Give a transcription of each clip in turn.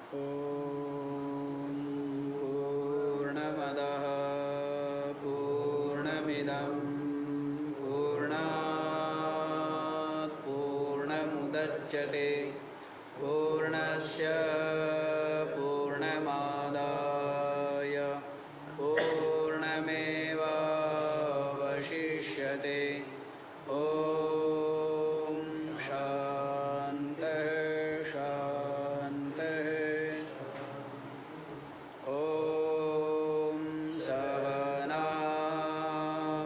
ॐ पूर्णमदः पूर्णमिदं पूर्णात् पूर्णमुदच्यते पूर्णस्य पूर्णमादाय पूर्णमेवावशिष्यते। ॐ शान्तः शान्तः। ॐ सहना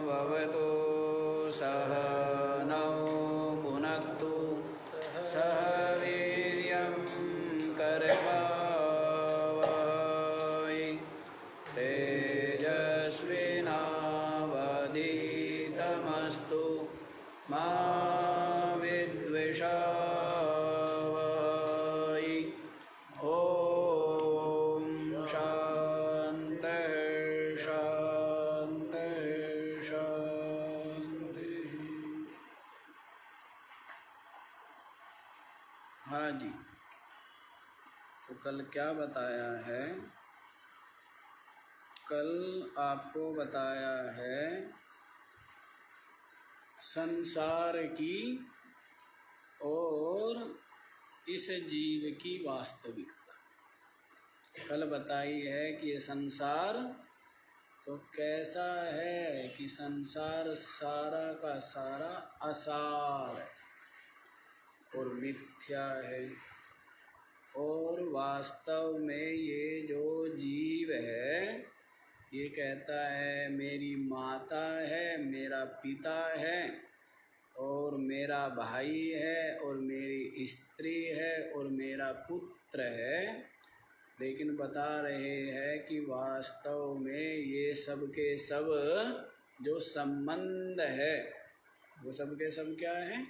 भवतु सहनौ भुनक्तु सह वीर्यं करवावहै तेजस्विनावधीतमस्तु मा विद्विषावहै। ॐ शान्तः शान्तः शान्तिः। हाँ जी, तो कल क्या बताया है? कल आपको बताया है संसार की और इस जीव की वास्तविकता। कल बताई है कि ये संसार तो कैसा है कि संसार सारा का सारा असार है और मिथ्या है, और वास्तव में ये जो जीव है ये कहता है मेरी माता है, मेरा पिता है और मेरा भाई है और मेरी स्त्री है और मेरा पुत्र है, लेकिन बता रहे हैं कि वास्तव में ये सब के सब जो संबंध है वो सब के सब क्या है?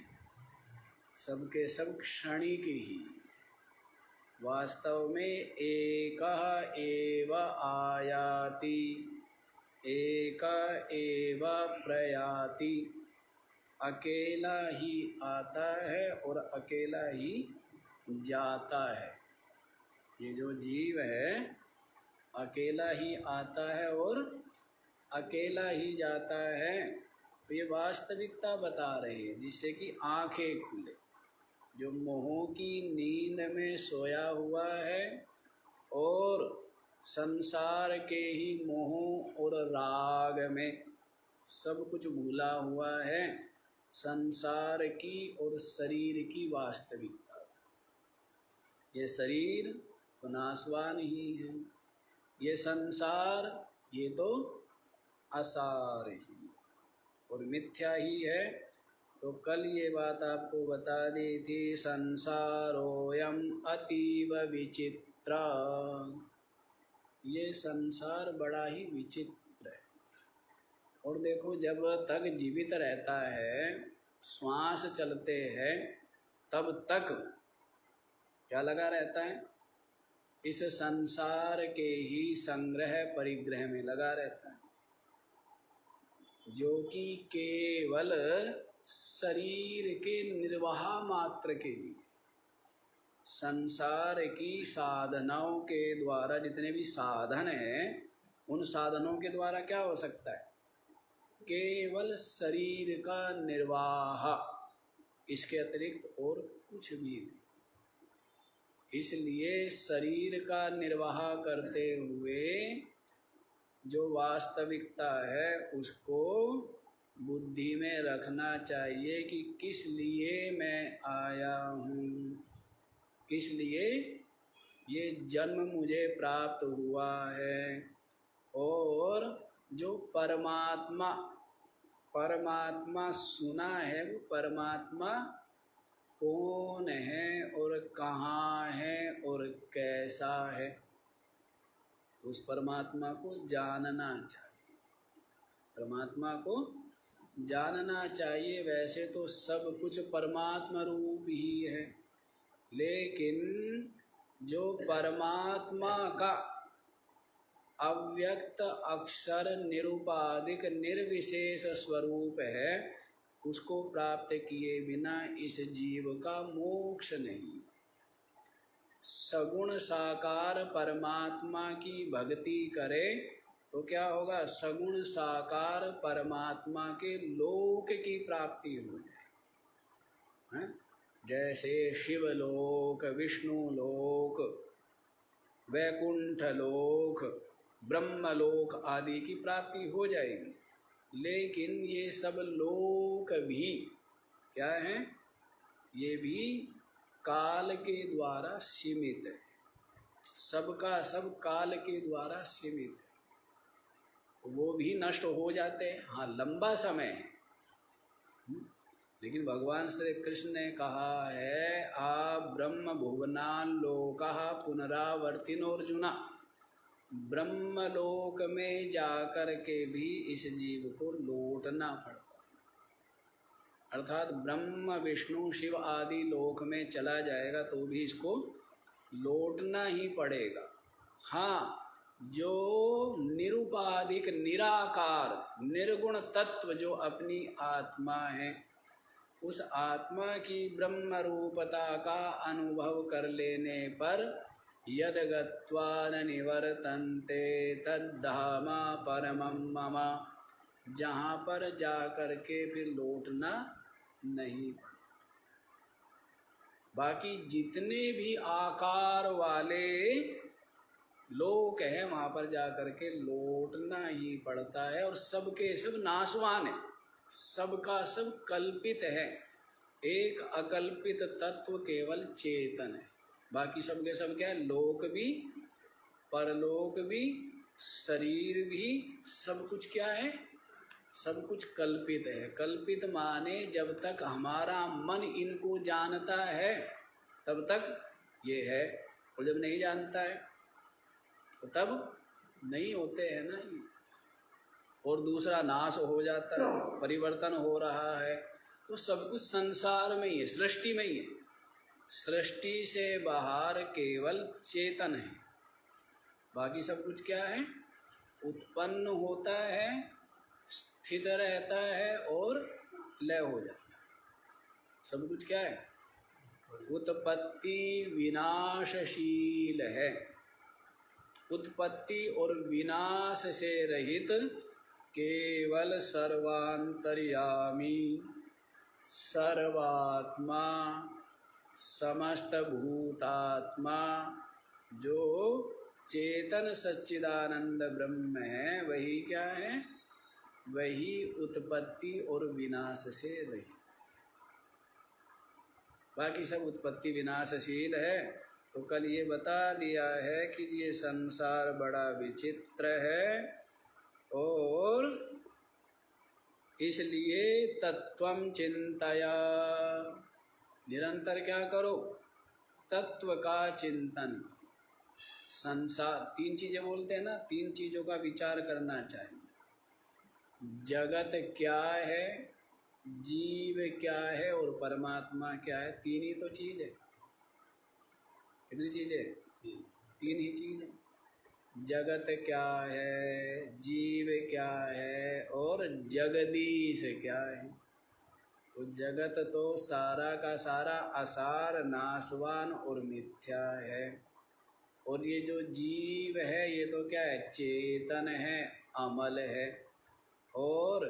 सब के सब क्षणिक ही। वास्तव में एकः एव आयाति एकः एव प्रयाति। अकेला ही आता है और अकेला ही जाता है। ये जो जीव है अकेला ही आता है और अकेला ही जाता है। तो ये वास्तविकता बता रहे हैं जिससे कि आंखें खुले। जो मोह की नींद में सोया हुआ है और संसार के ही मोह और राग में सब कुछ भूला हुआ है, संसार की और शरीर की वास्तविकता। ये शरीर तो नाशवान ही है, ये संसार ये तो असार ही और मिथ्या ही है। तो कल ये बात आपको बता दी थी, संसारोऽयम् अतीव विचित्र। ये संसार बड़ा ही विचित्र है। और देखो जब तक जीवित रहता है, श्वास चलते हैं, तब तक क्या लगा रहता है? इस संसार के ही संग्रह परिग्रह में लगा रहता है, जो कि केवल शरीर के निर्वाह मात्र के लिए, संसार की साधनाओं के द्वारा, जितने भी साधन हैं उन साधनों के द्वारा क्या हो सकता है? केवल शरीर का निर्वाह, इसके अतिरिक्त और कुछ भी नहीं। इसलिए शरीर का निर्वाह करते हुए जो वास्तविकता है उसको बुद्धि में रखना चाहिए कि किस लिए मैं आया हूँ, किस लिए ये जन्म मुझे प्राप्त हुआ है। और जो परमात्मा सुना है, वो परमात्मा कौन है और कहाँ है और कैसा है, तो उस परमात्मा को जानना चाहिए। परमात्मा को जानना चाहिए। वैसे तो सब कुछ परमात्मा रूप ही है, लेकिन जो परमात्मा का अव्यक्त अक्षर निरुपाधिक निर्विशेष स्वरूप है, उसको प्राप्त किए बिना इस जीव का मोक्ष नहीं। सगुण साकार परमात्मा की भक्ति करे तो क्या होगा? सगुण साकार परमात्मा के लोक की प्राप्ति हो जाए। हैं? जैसे शिवलोक, विष्णुलोक, वैकुंठ लोक, ब्रह्मलोक आदि की प्राप्ति हो जाएगी। लेकिन ये सब लोक भी क्या है? ये भी काल के द्वारा सीमित है। सबका सब काल के द्वारा सीमित है, तो वो भी नष्ट हो जाते हैं। हाँ, लंबा समय है। लेकिन भगवान श्री कृष्ण ने कहा है, आ ब्रह्म भुवनान लोकः पुनरावर्तिनोर्जुना, ब्रह्मलोक में जाकर के भी इस जीव को लौटना पड़ता, अर्थात ब्रह्म विष्णु शिव आदि लोक में चला जाएगा तो भी इसको लौटना ही पड़ेगा। हाँ, जो निरुपाधिक निराकार निर्गुण तत्व जो अपनी आत्मा है, उस आत्मा की ब्रह्म रूपता का अनुभव कर लेने पर यद गत्वा न निवर्तन्ते तद्धामा परमं मम, जहाँ पर जाकर के फिर लौटना नहीं। बाकी जितने भी आकार वाले लोक है वहाँ पर जाकर के लौटना ही पड़ता है, और सबके सब नाशवान है, सबका सब कल्पित है। एक अकल्पित तत्व केवल चेतन है, बाकी सबके सब क्या है? लोक भी, परलोक भी, शरीर भी, सब कुछ क्या है? सब कुछ कल्पित है। कल्पित माने जब तक हमारा मन इनको जानता है तब तक ये है, और जब नहीं जानता है तो तब नहीं होते हैं ना ये। और दूसरा नाश हो जाता है, परिवर्तन हो रहा है, तो सब कुछ संसार में ही है, सृष्टि में ही है। सृष्टि से बाहर केवल चेतन है, बाकी सब कुछ क्या है? उत्पन्न होता है, स्थित रहता है और लय हो जाता है। सब कुछ क्या है? उत्पत्ति विनाशशील है। उत्पत्ति और विनाश से रहित केवल सर्वांतर्यामी, सर्वात्मा, समस्त भूतात्मा जो चेतन सच्चिदानंद ब्रह्म है, वही क्या है? वही उत्पत्ति और विनाश से रहित। बाकी सब उत्पत्ति विनाशशील है। तो कल ये बता दिया है कि ये संसार बड़ा विचित्र है, और इसलिए तत्वं चिंतया, निरंतर क्या करो? तत्व का चिंतन। संसार, तीन चीजें बोलते हैं ना, तीन चीजों का विचार करना चाहिए। जगत क्या है, जीव क्या है और परमात्मा क्या है। तीन ही तो चीज है। कितनी चीजें? तीन ही चीज है। जगत क्या है, जीव क्या है और जगदीश क्या है। तो जगत तो सारा का सारा असार, नाशवान और मिथ्या है, और ये जो जीव है ये तो क्या है? चेतन है, अमल है। और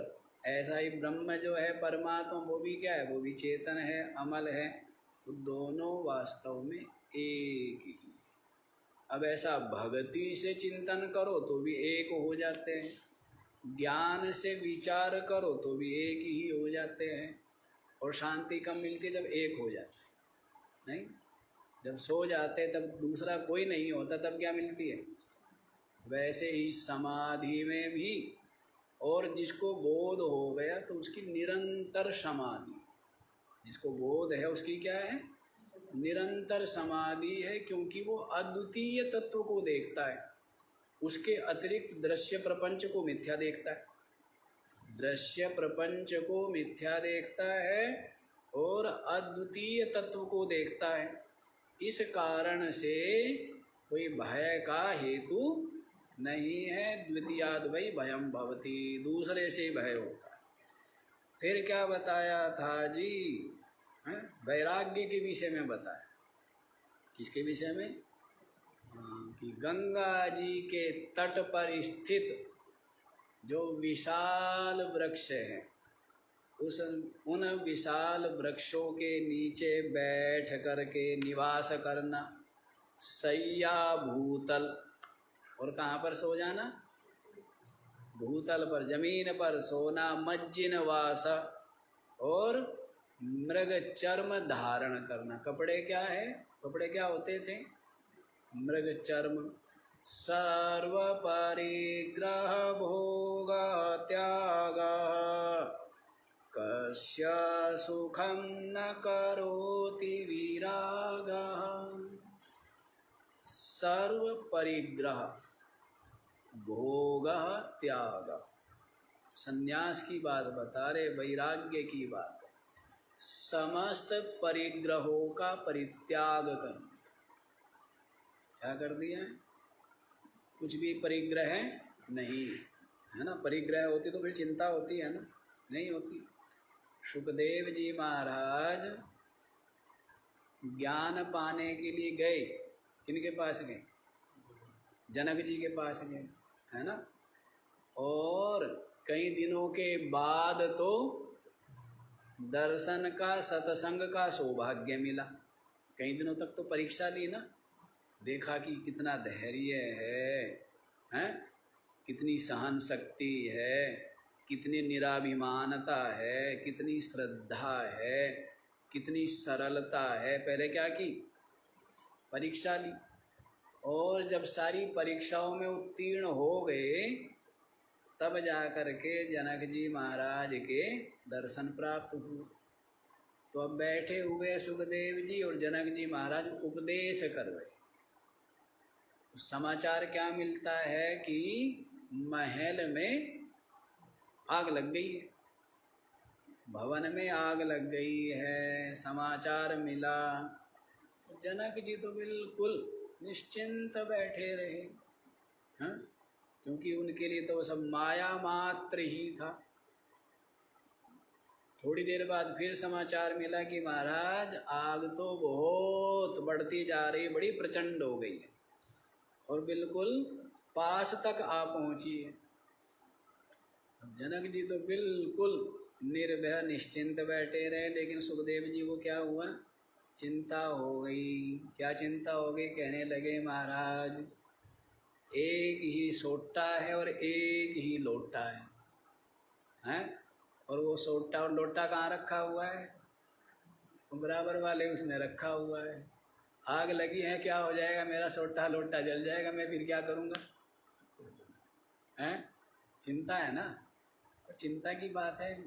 ऐसा ही ब्रह्म जो है परमात्मा, वो भी क्या है? वो भी चेतन है, अमल है। तो दोनों वास्तव में एक ही। अब ऐसा भक्ति से चिंतन करो तो भी एक हो जाते हैं, ज्ञान से विचार करो तो भी एक ही हो जाते हैं। और शांति कब मिलती है? जब एक हो जाते। नहीं, जब सो जाते तब दूसरा कोई नहीं होता, तब क्या मिलती है? वैसे ही समाधि में भी, और जिसको बोध हो गया तो उसकी निरंतर समाधि, जिसको बोध है उसकी क्या है? निरंतर समाधि है, क्योंकि वो अद्वितीय तत्व को देखता है, उसके अतिरिक्त दृश्य प्रपंच को मिथ्या देखता है। दृश्य प्रपंच को मिथ्या देखता है और अद्वितीय तत्व को देखता है। इस कारण से कोई भय का हेतु नहीं है। द्वितीयाद् वै भयं भवति, दूसरे से भय होता है। फिर क्या बताया था जी? वैराग्य के विषय में बताया। किसके विषय में? कि गंगा जी के तट पर स्थित जो विशाल वृक्ष है, उन विशाल वृक्षों के नीचे बैठ करके निवास करना, शय्या भूतल, और कहाँ पर सो जाना? भूतल पर, जमीन पर सोना, मज्जिन वास, और मृग चर्म धारण करना। कपड़े क्या है? कपड़े क्या होते थे? मृग चर्म। सर्व परिग्रह भोग त्याग कस्य सुखम न करोति विराग। सर्व परिग्रह भोग त्याग, संन्यास की बात बता रहे, वैराग्य की बात। समस्त परिग्रहों का परित्याग कर दिया। क्या कर दिया? कुछ भी परिग्रह नहीं है ना। परिग्रह होती तो फिर चिंता होती है ना, नहीं होती। सुखदेव जी महाराज ज्ञान पाने के लिए गए, किनके पास गए? जनक जी के पास गए, है ना। और कई दिनों के बाद तो दर्शन का, सत्संग का सौभाग्य मिला। कई दिनों तक तो परीक्षा ली ना, देखा कि कितना धैर्य है, कितनी सहन शक्ति है, कितनी निराभिमानता है, कितनी श्रद्धा है, कितनी सरलता है। पहले क्या की? परीक्षा ली। और जब सारी परीक्षाओं में उत्तीर्ण हो गए, तब जा कर के जनक जी महाराज के दर्शन प्राप्त हुए। तो अब बैठे हुए सुखदेव जी और जनक जी महाराज उपदेश कर रहे। तो समाचार क्या मिलता है कि महल में आग लग गई है, भवन में आग लग गई है, समाचार मिला। तो जनक जी तो बिल्कुल निश्चिंत बैठे रहे, हाँ, क्योंकि उनके लिए तो सब माया मात्र ही था। थोड़ी देर बाद फिर समाचार मिला कि महाराज आग तो बहुत बढ़ती जा रही, बड़ी प्रचंड हो गई है और बिल्कुल पास तक आ पहुंची है। अब जनक जी तो बिल्कुल निर्भय निश्चिंत बैठे रहे, लेकिन सुखदेव जी को क्या हुआ? चिंता हो गई। क्या चिंता हो गई? कहने लगे महाराज एक ही सोटा है और एक ही लोटा है, और वो सोटा और लोटा कहाँ रखा हुआ है? बराबर वाले उसमें रखा हुआ है। आग लगी है, क्या हो जाएगा? मेरा सोटा लोटा जल जाएगा, मैं फिर क्या करूँगा? हैं? चिंता है ना। तो चिंता की बात है।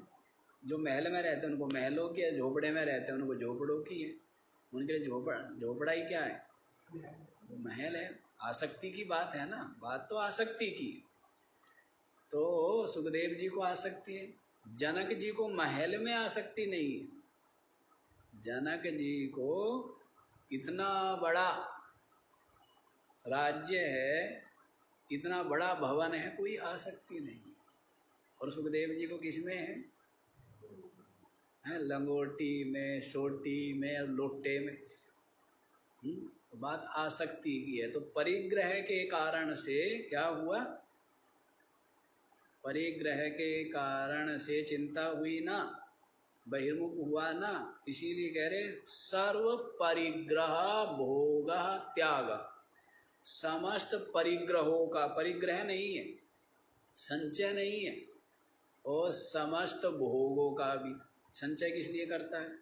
जो महल में रहते हैं उनको महलों की है, झोपड़े में रहते हैं उनको झोपड़ों की है। उनके लिए झोपड़ा ही क्या है? महल है। आसक्ति की बात है ना, बात तो आसक्ति की। तो सुखदेव जी को आसक्ति है, जनक जी को महल में आसक्ति नहीं है। जनक जी को इतना बड़ा राज्य है, इतना बड़ा भवन है, कोई आसक्ति नहीं। और सुखदेव जी को किसमें है? लंगोटी में, सोटी में और लोटे में। तो बात आसक्ति की है। तो परिग्रह के कारण से क्या हुआ? परिग्रह के कारण से चिंता हुई ना, बहिर्मुख हुआ ना। इसीलिए कह रहे सर्व परिग्रह भोग त्याग। समस्त परिग्रहों का, परिग्रह नहीं है, संचय नहीं है, और समस्त भोगों का भी। संचय किस लिए करता है?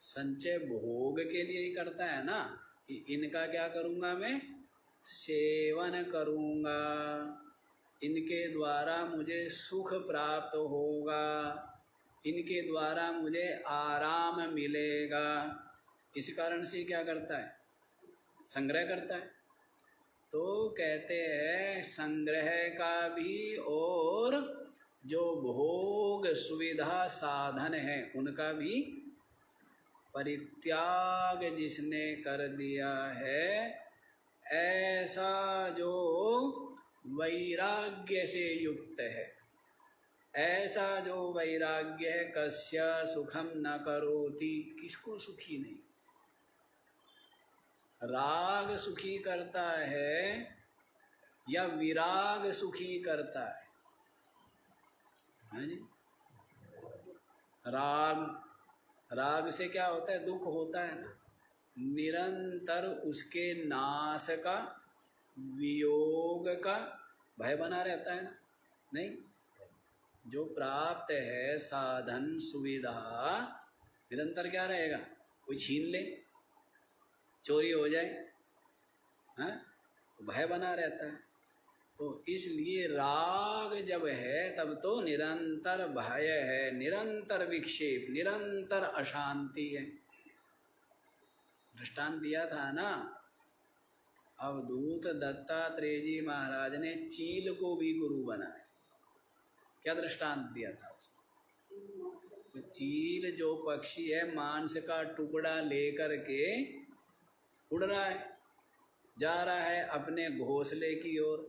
संचय भोग के लिए ही करता है ना, कि इनका क्या करूँगा मैं? सेवन करूँगा, इनके द्वारा मुझे सुख प्राप्त होगा, इनके द्वारा मुझे आराम मिलेगा। इस कारण से क्या करता है? संग्रह करता है। तो कहते हैं संग्रह का भी और जो भोग सुविधा साधन है उनका भी परित्याग जिसने कर दिया है, ऐसा जो वैराग्य से युक्त है, ऐसा जो वैराग्य है, कस्य सुखम न करोति, किसको सुखी नहीं। राग सुखी करता है या विराग सुखी करता है? हाँ जी, राग से क्या होता है? दुख होता है ना। निरंतर उसके नाश का, वियोग का भय बना रहता है ना। नहीं, जो प्राप्त है साधन सुविधा, निरंतर क्या रहेगा? कोई छीन ले, चोरी हो जाए, हाँ, तो भय बना रहता है। तो इसलिए राग जब है तब तो निरंतर भय है, निरंतर विक्षेप, निरंतर अशांति है। दृष्टांत दिया था ना, अवधूत दत्तात्रेय जी महाराज ने चील को भी गुरु बनाया। क्या दृष्टांत दिया था उसको? चील जो पक्षी है, मांस का टुकड़ा लेकर के उड़ रहा है, जा रहा है अपने घोंसले की ओर।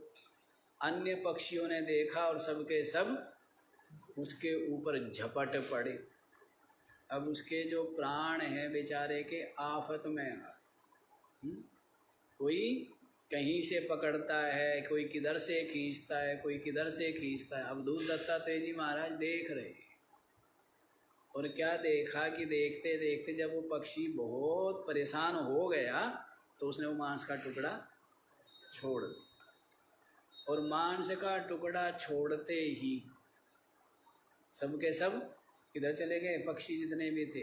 अन्य पक्षियों ने देखा और सबके सब उसके ऊपर झपट पड़े। अब उसके जो प्राण हैं बेचारे के आफत में आ। कोई कहीं से पकड़ता है, कोई किधर से खींचता है, कोई किधर से खींचता है। अवधूत दत्तात्रेय जी महाराज देख रहे, और क्या देखा कि देखते देखते जब वो पक्षी बहुत परेशान हो गया तो उसने वो मांस का टुकड़ा छोड़ दिया। और मांस का टुकड़ा छोड़ते ही सबके सब किधर चले गए? पक्षी जितने भी थे,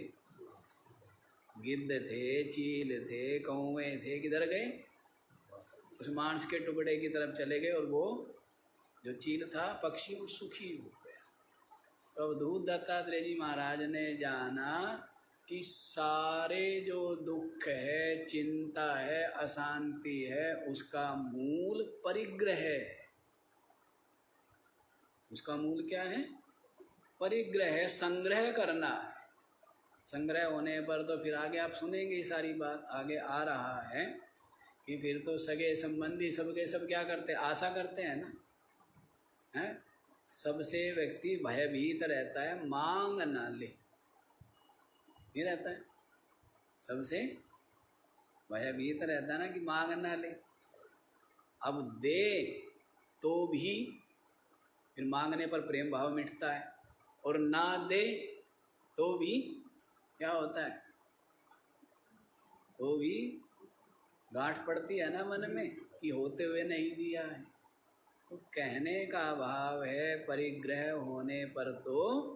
गिद्ध थे, चील थे, कौवे थे, किधर गए? उस मांस के टुकड़े की तरफ चले गए। और वो जो चील था, पक्षी, वो सुखी हो गया। तो अवधूत दत्तात्रेय जी महाराज ने जाना कि सारे जो दुख है, चिंता है, अशांति है, उसका मूल परिग्रह है। उसका मूल क्या है? परिग्रह है, संग्रह करना है। संग्रह होने पर तो फिर आगे आप सुनेंगे, सारी बात आगे आ रहा है कि फिर तो सगे संबंधी सबके सब क्या करते हैं? आशा करते हैं ना, हैं? सबसे व्यक्ति भयभीत रहता है, मांग ना ले, नहीं रहता है? सबसे भयभीत रहता है ना कि मांग ना ले। अब दे तो भी फिर मांगने पर प्रेम भाव मिटता है, और ना दे तो भी क्या होता है? तो भी गांठ पड़ती है ना मन में कि होते हुए नहीं दिया है। तो कहने का भाव है, परिग्रह होने पर तो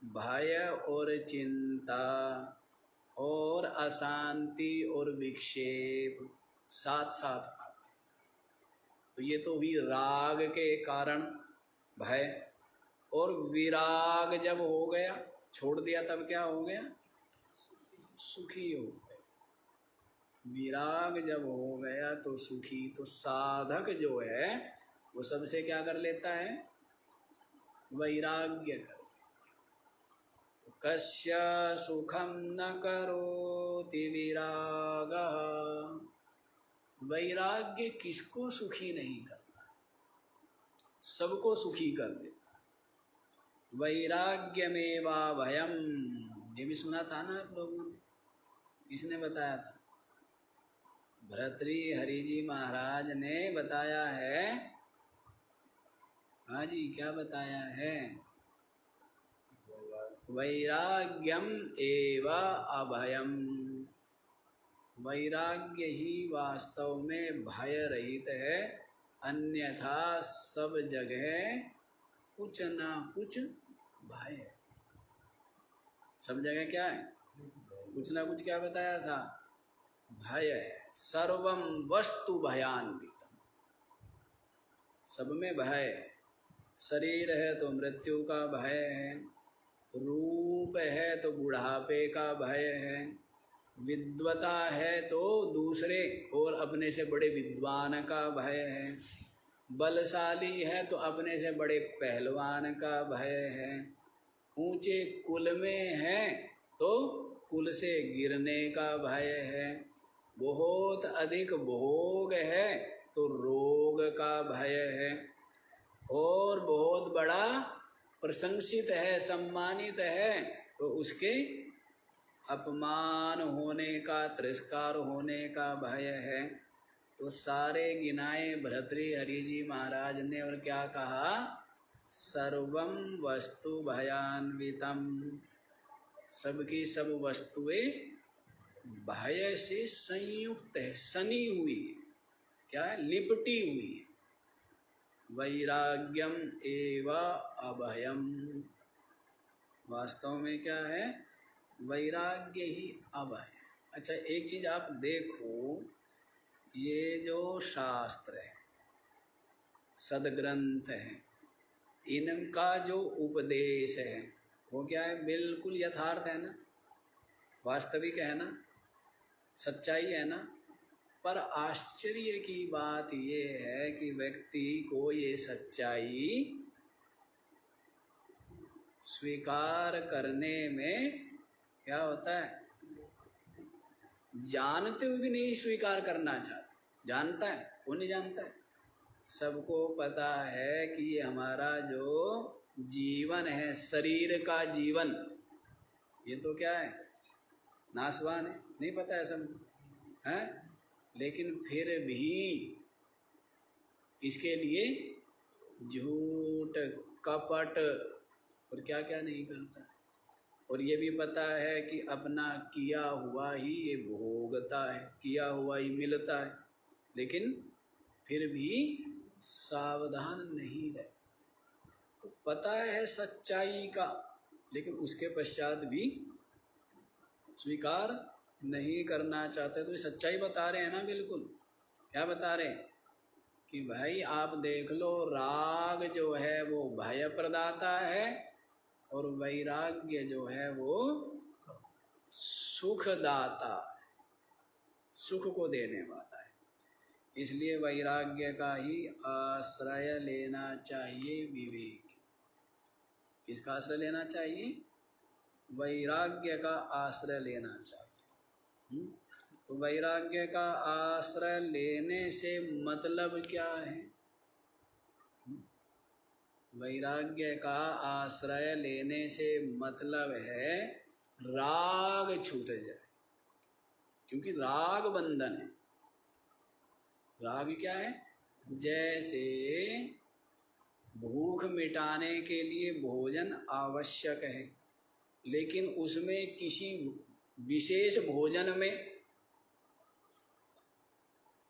भय और चिंता और अशांति और विक्षेप साथ साथ आते। तो ये तो हुई राग के कारण भय। और विराग जब हो गया, छोड़ दिया, तब क्या हो गया? सुखी हो गए। विराग जब हो गया तो सुखी। तो साधक जो है वो सबसे क्या कर लेता है? वैराग्य कर। तो कस्य सुखम न करोति विरागः। वैराग्य किसको सुखी नहीं करता? सबको सुखी कर देता। वैराग्यमेवा भयम, ये भी सुना था ना आप लोगों ने? किसने बताया था? भर्तृहरि जी महाराज ने बताया है। हाँ जी, क्या बताया है? वैराग्यम एव अभयम। वैराग्य ही वास्तव में भय रहित है, अन्यथा सब जगह कुछ ना कुछ भय है। सब जगह क्या है? कुछ ना कुछ। क्या बताया था? भय है। सर्वम वस्तु भयान्वितम। सब में भय है। शरीर है तो मृत्यु का भय है, रूप है तो बुढ़ापे का भय है, विद्वता है तो दूसरे और अपने से बड़े विद्वान का भय है, बलशाली है तो अपने से बड़े पहलवान का भय है, ऊंचे कुल में है तो कुल से गिरने का भय है, बहुत अधिक भोग है तो रोग का भय है, और बहुत बड़ा प्रशंसित है, सम्मानित है तो उसके अपमान होने का, तिरस्कार होने का भय है, तो सारे गिनाए भर्तृहरि जी महाराज ने और क्या कहा, सर्वम वस्तु भयान्वितम, सबकी सब वस्तुएं भय से संयुक्त है, सनी हुई है, क्या है, लिपटी हुई है। वैराग्यम एव अभयम, वास्तव में क्या है, वैराग्य ही अभय। अच्छा एक चीज आप देखो, ये जो शास्त्र है, सदग्रंथ है, इनका जो उपदेश है वो क्या है, बिल्कुल यथार्थ है ना, वास्तविक है ना, सच्चाई है ना। पर आश्चर्य की बात ये है कि व्यक्ति को ये सच्चाई स्वीकार करने में क्या होता है, जानते हुए भी नहीं स्वीकार करना चाहता। जानता है, वो नहीं जानता है। सबको पता है कि ये हमारा जो जीवन है, शरीर का जीवन, ये तो क्या है, नाशवान है, नहीं पता है सब है। लेकिन फिर भी इसके लिए झूठ, कपट और क्या क्या नहीं करता है। और ये भी पता है कि अपना किया हुआ ही ये भोगता है, किया हुआ ही मिलता है, लेकिन फिर भी सावधान नहीं रहता। तो पता है सच्चाई का, लेकिन उसके पश्चात भी स्वीकार नहीं करना चाहते। तो ये सच्चाई बता रहे हैं ना, बिल्कुल। क्या बता रहे हैं कि भाई आप देख लो, राग जो है वो भय प्रदाता है और वैराग्य जो है वो सुखदाता है, सुख को देने वाला है। इसलिए वैराग्य का ही आश्रय लेना चाहिए विवेक। किसका आश्रय लेना चाहिए, वैराग्य का आश्रय लेना चाहिए। तो वैराग्य का आश्रय लेने से मतलब क्या है, वैराग्य का आश्रय लेने से मतलब है राग छूट जाए, क्योंकि राग बंधन है। राग क्या है, जैसे भूख मिटाने के लिए भोजन आवश्यक है, लेकिन उसमें किसी विशेष भोजन में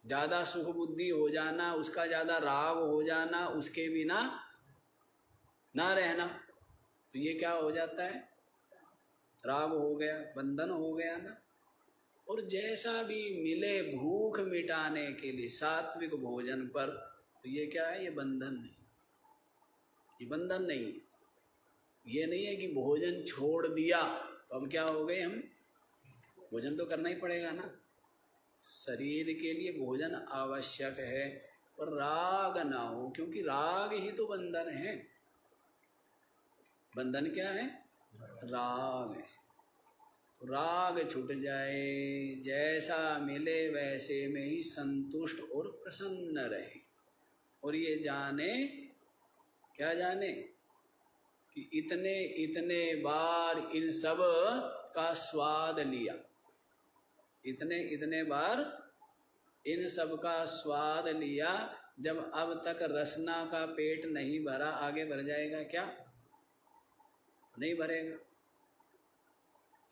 ज़्यादा सुख बुद्धि हो जाना, उसका ज़्यादा राग हो जाना, उसके बिना ना रहना, तो ये क्या हो जाता है, राग हो गया, बंधन हो गया ना। और जैसा भी मिले भूख मिटाने के लिए सात्विक भोजन पर, तो ये क्या है, ये बंधन नहीं, ये बंधन नहीं है। ये नहीं है कि भोजन छोड़ दिया तो अब क्या हो गए हम, भोजन तो करना ही पड़ेगा ना। शरीर के लिए भोजन आवश्यक है, पर राग ना हो, क्योंकि राग ही तो बंधन है। बंधन क्या है, राग है। तो राग छूट जाए, जैसा मिले वैसे में ही संतुष्ट और प्रसन्न रहे। और ये जाने, क्या जाने, कि इतने इतने बार इन सब का स्वाद लिया, इतने इतने बार इन सब का स्वाद लिया, जब अब तक रसना का पेट नहीं भरा, आगे भर जाएगा क्या, नहीं भरेगा।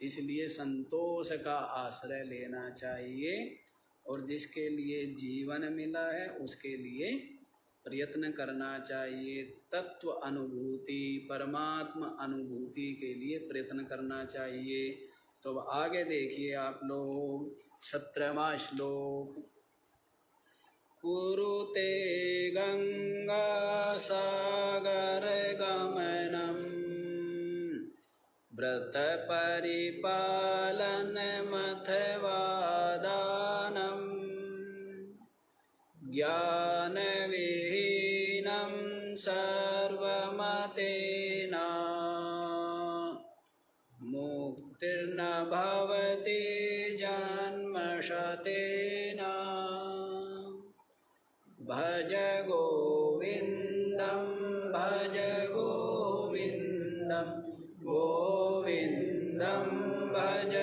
इसलिए संतोष का आश्रय लेना चाहिए, और जिसके लिए जीवन मिला है उसके लिए प्रयत्न करना चाहिए। तत्व अनुभूति, परमात्मा अनुभूति के लिए प्रयत्न करना चाहिए। तो अब आगे देखिए आप लोग 17वां श्लोक। कुरुते गंगा सागर गमनम व्रत परिपालन मथवा दानम ज्ञान विहीनम सर्वमतेना मुक्तिर्न भवति जन्मशतेना भज गोविंदम भज गोविंदम गोविंदम भज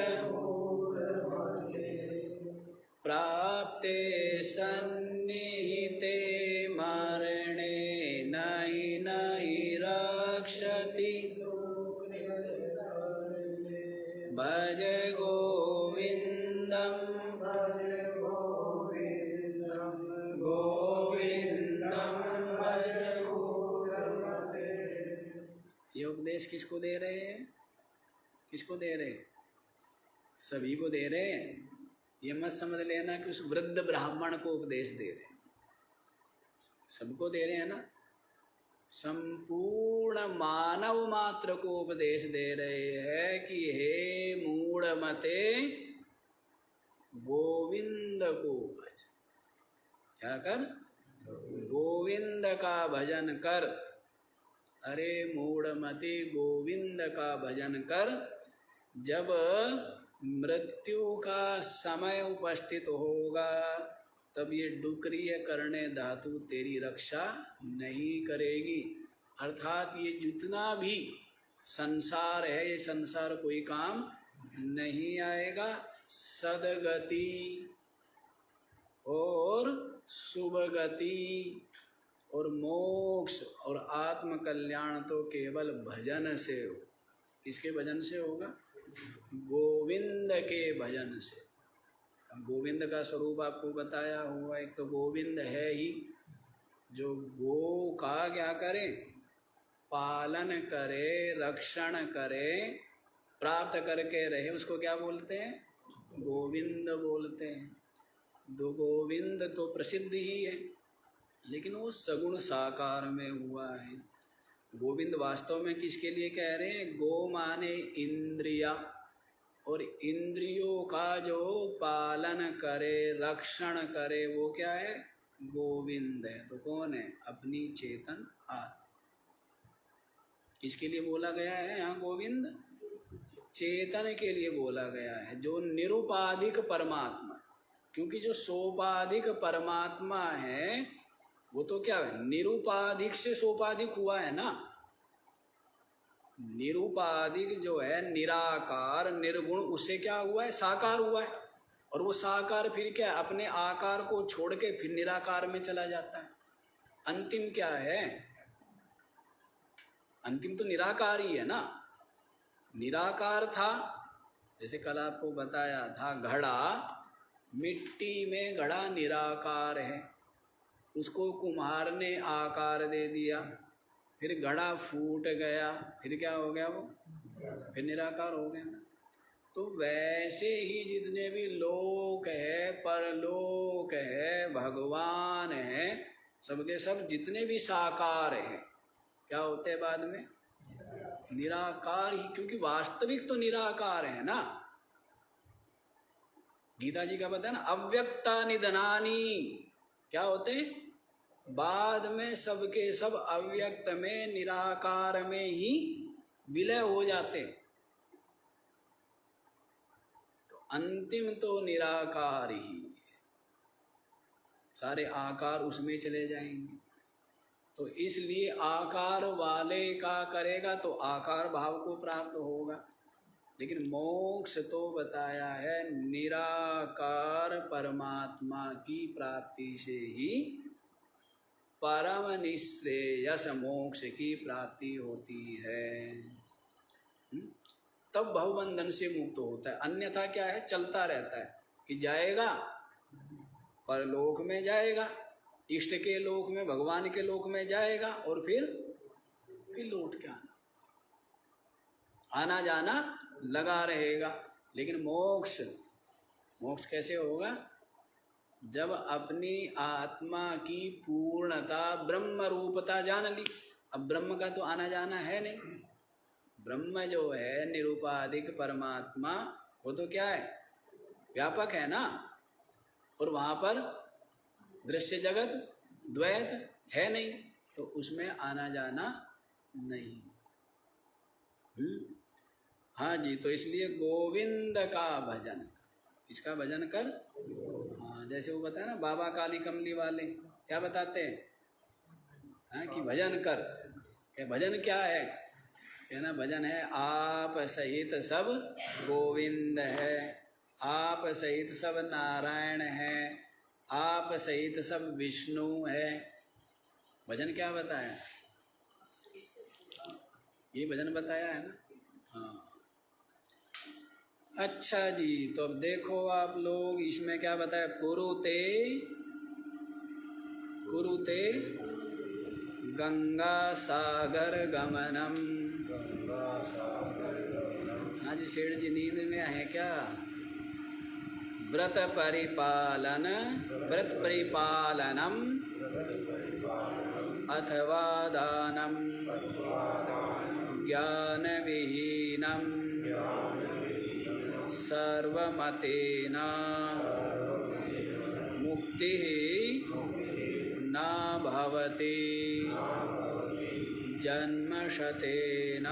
सन्निहिते मरणे नहि नहि रक्षति भज गोविंदम गोविंदम भज। ये उपदेश किसको दे रहे हैं? किसको दे रहे हैं? सभी को दे रहे हैं। ये मत समझ लेना कि उस वृद्ध ब्राह्मण को उपदेश दे रहे हैं, सबको दे रहे हैं ना। संपूर्ण मानव मात्र को उपदेश दे रहे हैं कि हे मूढ़मते गोविंद को भज। क्या कर? गोविंद का भजन कर। अरे मूढ़मते गोविंद का भजन कर। जब मृत्यु का समय उपस्थित होगा तब ये डुक्रिय करने धातु तेरी रक्षा नहीं करेगी। अर्थात ये जितना भी संसार है, ये संसार कोई काम नहीं आएगा। सदगति और शुभ गति और मोक्ष और आत्म कल्याण तो केवल भजन से हो। किसके भजन से होगा? गोविंद के भजन से। गोविंद का स्वरूप आपको बताया हुआ। एक तो गोविंद है ही जो गो का क्या करे? पालन करे, रक्षण करे, प्राप्त करके रहे, उसको क्या बोलते हैं? गोविंद बोलते हैं। दो गोविंद तो प्रसिद्ध ही है, लेकिन वो सगुण साकार में हुआ है। गोविंद वास्तव में किसके लिए कह रहे हैं? गो माने इंद्रिया, और इंद्रियों का जो पालन करे, रक्षण करे, वो क्या है? गोविंद है। तो कौन है? अपनी चेतन आत्मा। किसके लिए बोला गया है यहाँ गोविंद? चेतन के लिए बोला गया है, जो निरुपाधिक परमात्मा। क्योंकि जो सोपाधिक परमात्मा है वो तो क्या है? निरुपाधिक से सोपाधिक हुआ है ना। निरुपाधिक जो है निराकार निर्गुण, उससे क्या हुआ है? साकार हुआ है। और वो साकार फिर क्या? अपने आकार को छोड़ के फिर निराकार में चला जाता है। अंतिम क्या है? अंतिम तो निराकार ही है ना। निराकार था, जैसे कल आपको बताया था, घड़ा, मिट्टी में घड़ा निराकार है, उसको कुम्हार ने आकार दे दिया, फिर घड़ा फूट गया, फिर क्या हो गया? वो फिर निराकार हो गया ना। तो वैसे ही जितने भी लोक है, परलोक है, भगवान है, सबके सब जितने भी साकार हैं, क्या होते हैं बाद में? निराकार ही। क्योंकि वास्तविक तो निराकार है ना। गीता जी का बताया ना, अव्यक्ता निधनानी। क्या होते हैं? बाद में सबके सब अव्यक्त में, निराकार में ही विलय हो जाते। तो अंतिम तो निराकार ही, सारे आकार उसमें चले जाएंगे। तो इसलिए आकार वाले का करेगा तो आकार भाव को प्राप्त होगा। लेकिन मोक्ष तो बताया है निराकार परमात्मा की प्राप्ति से ही परम निश्रेयस मोक्ष की प्राप्ति होती है। तब बहुबंधन से मुक्त होता है। अन्यथा क्या है? चलता रहता है कि जाएगा परलोक में, जाएगा इष्ट के लोक में, भगवान के लोक में जाएगा, और फिर लौट के आना जाना लगा रहेगा। लेकिन मोक्ष कैसे होगा? जब अपनी आत्मा की पूर्णता, ब्रह्म रूपता जान ली। अब ब्रह्म का तो आना जाना है नहीं। ब्रह्म जो है निरुपाधिक परमात्मा, वो तो क्या है? व्यापक है ना। और वहाँ पर दृश्य जगत द्वैत है नहीं, तो उसमें आना जाना नहीं। हाँ जी, तो इसलिए गोविंद का भजन, इसका भजन कर। हाँ, जैसे वो बताया ना बाबा काली कमली वाले, क्या बताते हैं? हाँ, कि भजन कर। क्या भजन क्या है? कहना भजन है आप सहित सब गोविंद है, आप सहित सब नारायण है, आप सहित सब विष्णु है। भजन क्या बताया? ये भजन बताया है ना। हाँ अच्छा जी, तो अब देखो आप लोग इसमें क्या बताया, कुरुते गंगा सागर गमनम। हाँ जी सेठ जी नींद में है क्या? व्रत परिपालनम अथवा दानम ज्ञान विहीनम सर्वमतेन मुक्ति न भवति जन्मशतेन।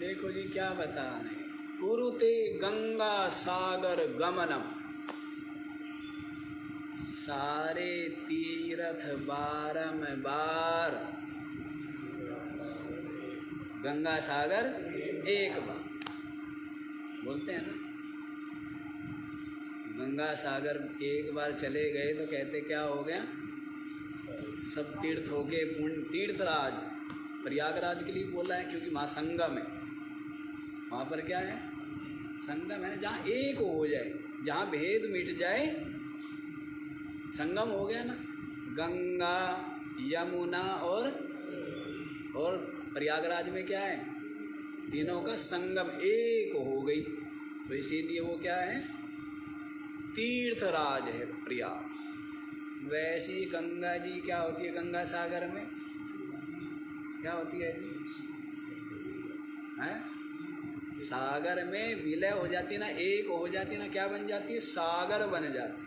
देखो जी क्या बता रहे, कुरुते गंगा सागर गमनम, सारे तीर्थ बारंबार, गंगा सागर एक बार बोलते हैं ना। गंगा सागर एक बार चले गए तो कहते क्या हो गया, सब तीर्थ हो गए पुण्य। तीर्थराज प्रयागराज के लिए बोला है क्योंकि वहाँ संगम है, वहाँ पर क्या है, संगम है, जहाँ एक हो जाए, जहाँ भेद मिट जाए, संगम हो गया ना। गंगा यमुना और प्रयागराज में क्या है, तीनों का संगम एक हो गई, तो इसीलिए वो क्या है, तीर्थराज है प्रयाग। वैसी गंगा जी क्या होती है, गंगा सागर में क्या होती है जी, हैं? सागर में विलय हो जाती ना, एक हो जाती ना, क्या बन जाती है, सागर बन जाती है।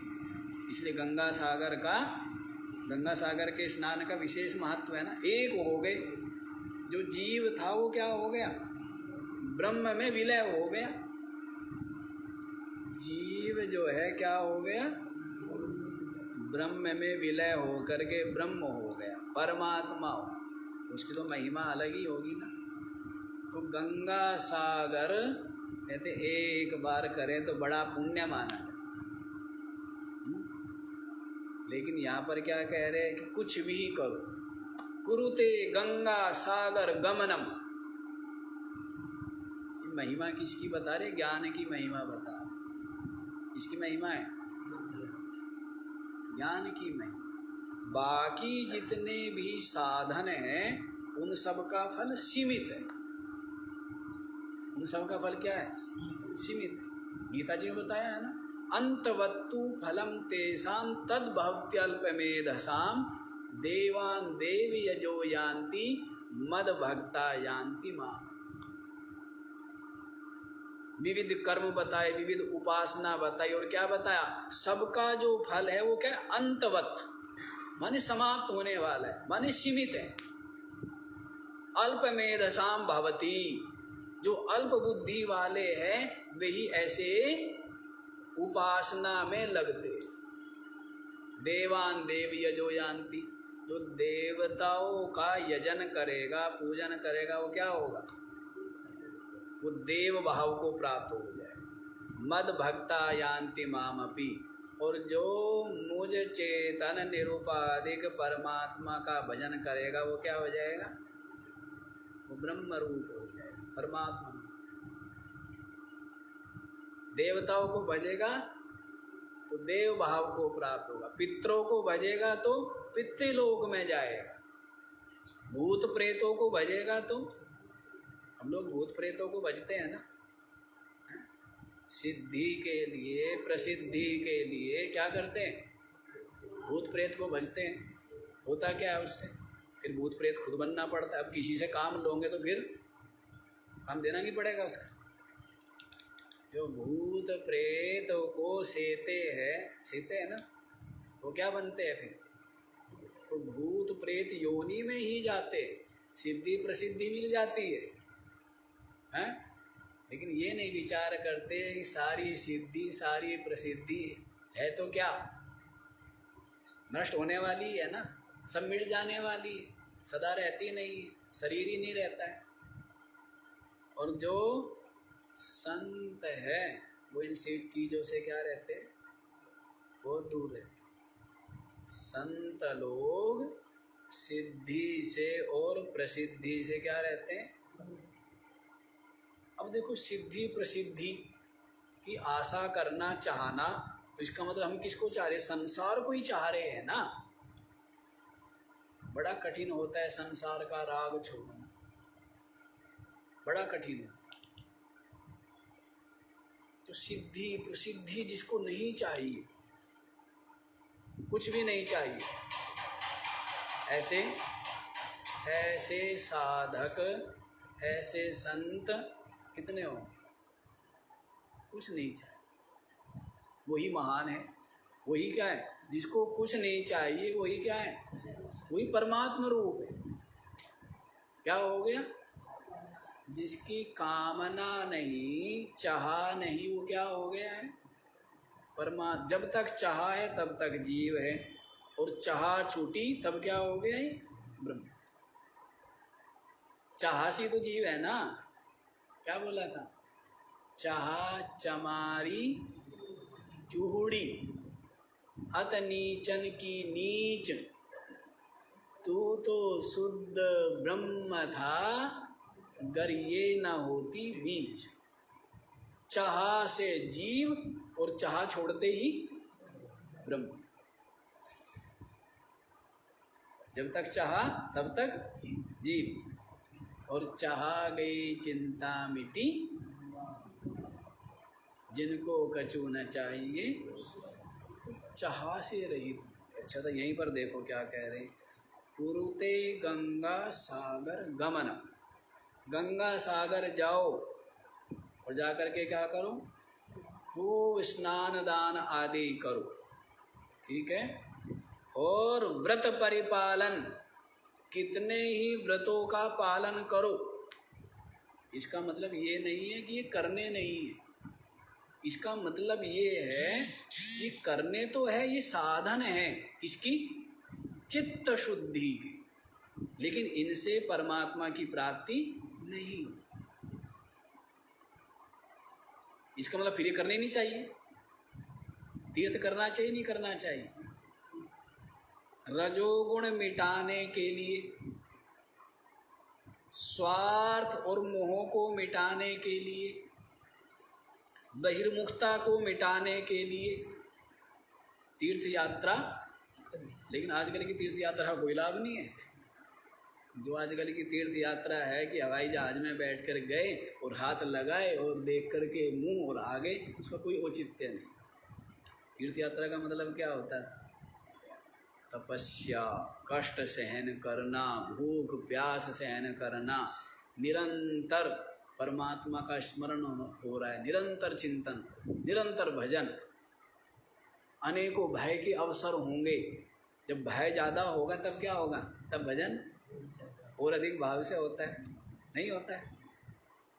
इसलिए गंगा सागर के स्नान का विशेष महत्व है ना। एक हो गए, जो जीव था वो क्या हो गया, ब्रह्म में विलय हो गया। जीव जो है क्या हो गया, ब्रह्म में विलय हो करके ब्रह्म हो गया, परमात्मा हो, उसकी तो महिमा अलग ही होगी ना। तो गंगा सागर कहते एक बार करें तो बड़ा पुण्य माना है। लेकिन यहाँ पर क्या कह रहे हैं कि कुछ भी करो, कुरुते गंगा सागर गमनम, महिमा किसकी बता रहे, ज्ञान की महिमा बता रहे। किसकी महिमा है, ज्ञान की महिमा। बाकी जितने भी साधन हैं उन सब का फल सीमित है, उन सब का फल क्या है, सीमित है। गीता जी ने बताया है ना, अंतवत्तु फलम तेषां तद भवत्यल्पमेधसाम देवान देव यजो यान्ति मद भक्ता यान्ति माम। विविध कर्म बताए, विविध उपासना बताई, और क्या बताया, सबका जो फल है वो क्या है, अंतवत माने समाप्त होने वाला है, माने सीमित है। अल्पमेधसाम भवती, जो अल्प बुद्धि वाले हैं वही ऐसे उपासना में लगते। देवान देव यजो यान्ति, जो देवताओं का यजन करेगा, पूजन करेगा, वो क्या होगा, वो देव भाव को प्राप्त हो जाए। मद भक्ता यान्ति मामपि, और जो मुझ चेतन निरुपाधिक परमात्मा का भजन करेगा वो क्या हो जाएगा, वो ब्रह्म रूप हो जाएगा, परमात्मा। देवताओं को भजेगा तो देव भाव को प्राप्त होगा, पितरों को भजेगा तो पितृलोक में जाएगा, भूत प्रेतों को भजेगा तो, हम लोग भूत प्रेतों को भजते हैं ना, सिद्धि के लिए, प्रसिद्धि के लिए क्या करते हैं, भूत प्रेत को भजते हैं। होता क्या है उससे, फिर भूत प्रेत खुद बनना पड़ता है। अब किसी से काम लोगे तो फिर काम देना नहीं पड़ेगा उसका। जो भूत प्रेत को सेते हैं ना, वो क्या बनते हैं फिर, तो भूत प्रेत योनि में ही जाते, सिद्धि प्रसिद्धि मिल जाती है, हैं? लेकिन ये नहीं विचार करते कि सारी सिद्धि सारी प्रसिद्धि है तो क्या नष्ट होने वाली है ना, सब मिट जाने वाली है, सदा रहती नहीं है, शरीर ही नहीं रहता है। और जो संत है वो इन चीज़ों से क्या रहते हैं, बहुत दूर रहते। संत लोग सिद्धि से और प्रसिद्धि से क्या रहते हैं। अब देखो, सिद्धि प्रसिद्धि की आशा करना, चाहना, तो इसका मतलब हम किसको चाह रहे हैं, संसार को ही चाह रहे हैं ना। बड़ा कठिन होता है संसार का राग छोड़ना, बड़ा कठिन है। तो सिद्धि प्रसिद्धि जिसको नहीं चाहिए, कुछ भी नहीं चाहिए, ऐसे ऐसे साधक, ऐसे संत कितने हो, कुछ नहीं चाहिए, वही महान है। वही क्या है, जिसको कुछ नहीं चाहिए, वही क्या है, वही परमात्मा रूप है। क्या हो गया, जिसकी कामना नहीं, चाहा नहीं, वो क्या हो गया है, परमात्मा। जब तक चाहा है तब तक जीव है, और चाहा छूटी तब क्या हो गया है, ब्रह्म। चाहासी तो जीव है ना। क्या बोला था, चाहा चमारी चूड़ी, अत नीचन की नीच, तू तो शुद्ध ब्रह्म था, गर ये न होती बीच। चाहा से जीव, और चाहा छोड़ते ही ब्रह्म। जब तक चाहा तब तक जीव, और चाहा गई चिंता मिटी, जिनको कछु न चाहिए, तो चाहा से रहित। अच्छा, तो यहीं पर देखो क्या कह रहे हैं, कुरुते गंगा सागर गमन। गंगा सागर जाओ, और जाकर के क्या करो, खूब स्नान दान आदि करो, ठीक है। और व्रत परिपालन, कितने ही व्रतों का पालन करो। इसका मतलब ये नहीं है कि ये करने नहीं है, इसका मतलब ये है कि करने तो है, ये साधन है किसकी, चित्त शुद्धि की, लेकिन इनसे परमात्मा की प्राप्ति नहीं हो। इसका मतलब फिर ये करने नहीं चाहिए, तीर्थ करना चाहिए नहीं करना चाहिए। रजोगुण मिटाने के लिए, स्वार्थ और मोह को मिटाने के लिए, बहिर्मुखता को मिटाने के लिए तीर्थ यात्रा। लेकिन आजकल की तीर्थ यात्रा का कोई लाभ नहीं है। जो आजकल की तीर्थ यात्रा है कि हवाई जहाज में बैठकर गए और हाथ लगाए और देख करके मुंह और आगे, उसका कोई औचित्य नहीं। तीर्थ यात्रा का मतलब क्या होता है, तपस्या, कष्ट सहन करना, भूख प्यास सहन करना, निरंतर परमात्मा का स्मरण हो रहा है, निरंतर चिंतन, निरंतर भजन। अनेकों भय के अवसर होंगे, जब भय ज़्यादा होगा तब क्या होगा, तब भजन और अधिक भाव से होता है, नहीं होता है।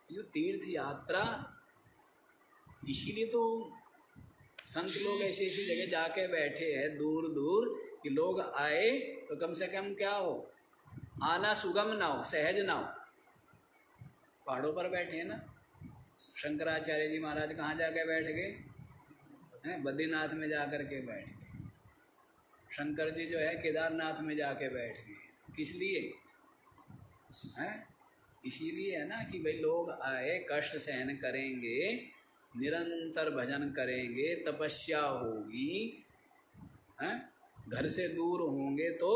तो जो तीर्थ यात्रा, इसीलिए तो संत लोग ऐसी ऐसी जगह जाके बैठे हैं दूर दूर, कि लोग आए तो कम से कम क्या हो, आना सुगम ना हो, सहज ना हो। पहाड़ों पर बैठे ना, शंकराचार्य जी महाराज कहाँ जाके बैठ गए हैं, बद्रीनाथ में जाकर के बैठ गए। शंकर जी जो है केदारनाथ में जाके बैठ गए, किस लिए हैं, इसीलिए है ना कि भाई लोग आए, कष्ट सहन करेंगे, निरंतर भजन करेंगे, तपस्या होगी, हैं, घर से दूर होंगे तो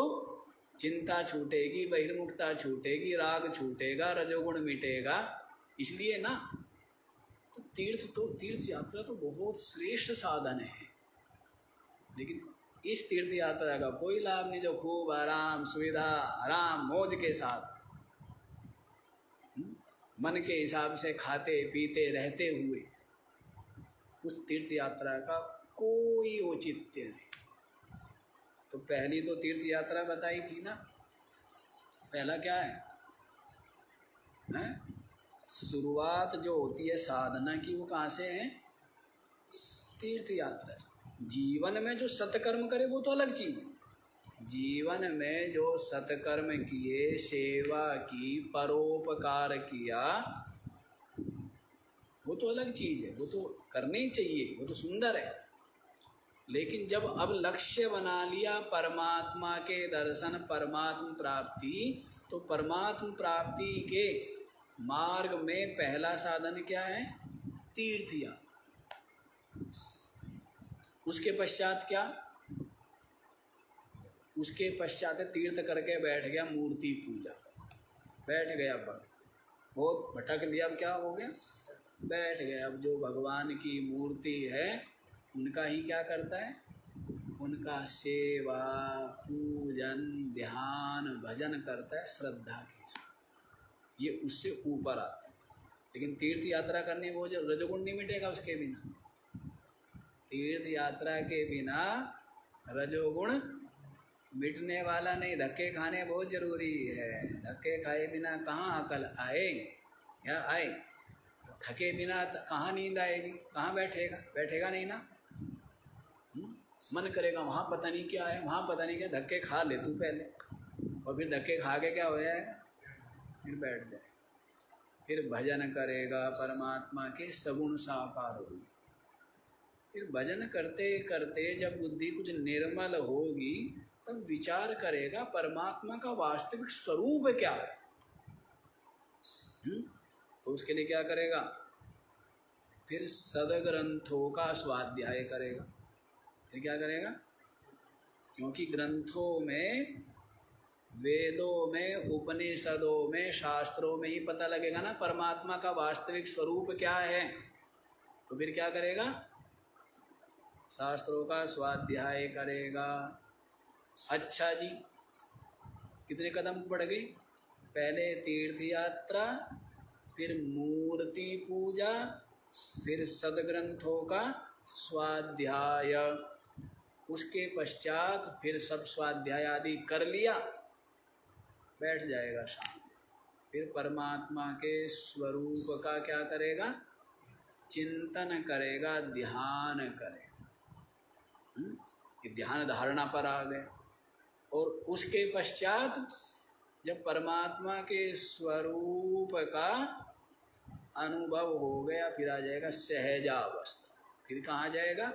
चिंता छूटेगी, बहिर्मुखता छूटेगी, राग छूटेगा, रजोगुण मिटेगा, इसलिए ना। तो तीर्थ यात्रा तो बहुत श्रेष्ठ साधन है, लेकिन इस तीर्थ यात्रा का कोई लाभ नहीं जो खूब आराम सुविधा आराम मौज के साथ मन के हिसाब से खाते पीते रहते हुए, उस तीर्थ यात्रा का कोई औचित्य नहीं। तो पहली तो तीर्थ यात्रा बताई थी ना, पहला क्या है, शुरुआत जो होती है साधना की, वो कहाँ से है, तीर्थ यात्रा से। जीवन में जो सत्कर्म करे वो तो अलग चीज़ है, जीवन में जो सत्कर्म किए, सेवा की, परोपकार किया, वो तो अलग चीज़ है, वो तो करनी ही चाहिए, वो तो सुंदर है। लेकिन जब अब लक्ष्य बना लिया परमात्मा के दर्शन, परमात्म प्राप्ति, तो परमात्म प्राप्ति के मार्ग में पहला साधन क्या है? तीर्थ यात्रा। उसके पश्चात क्या? उसके पश्चात तीर्थ करके बैठ गया मूर्ति पूजा, बैठ गया पर बहुत भटक लिया। अब क्या हो गया? बैठ गया। अब जो भगवान की मूर्ति है उनका ही क्या करता है? उनका सेवा, पूजन, ध्यान, भजन करता है श्रद्धा के साथ। ये उससे ऊपर आता है। लेकिन तीर्थ यात्रा करनी, वो जो रजोगुण नहीं मिटेगा उसके बिना। तीर्थ यात्रा के बिना रजोगुण मिटने वाला नहीं। धक्के खाने बहुत जरूरी है। धक्के खाए बिना कहाँ अकल आए या आए? थके बिना कहाँ नींद आएगी? कहाँ बैठेगा? बैठेगा नहीं ना। मन करेगा वहाँ पता नहीं क्या है, वहाँ पता नहीं क्या। धक्के खा ले तू पहले, और फिर धक्के खा के क्या हो जाएगा? फिर बैठ जाए, फिर भजन करेगा परमात्मा के सगुण साकार रूप। फिर भजन करते करते जब बुद्धि कुछ निर्मल होगी तब विचार करेगा परमात्मा का वास्तविक स्वरूप क्या है। तो उसके लिए क्या करेगा? फिर सदग्रंथों का स्वाध्याय करेगा। फिर क्या करेगा? क्योंकि ग्रंथों में, वेदों में, उपनिषदों में, शास्त्रों में ही पता लगेगा ना परमात्मा का वास्तविक स्वरूप क्या है। तो फिर क्या करेगा? शास्त्रों का स्वाध्याय करेगा। अच्छा जी, कितने कदम बढ़ गए? पहले तीर्थ यात्रा, फिर मूर्ति पूजा, फिर सदग्रंथों का स्वाध्याय। उसके पश्चात फिर सब स्वाध्याय आदि कर लिया, बैठ जाएगा शाम। फिर परमात्मा के स्वरूप का क्या करेगा? चिंतन करेगा, ध्यान करेगा। कि ध्यान धारणा पर आ गए। और उसके पश्चात जब परमात्मा के स्वरूप का अनुभव हो गया फिर आ जाएगा सहजावस्था। फिर कहाँ जाएगा?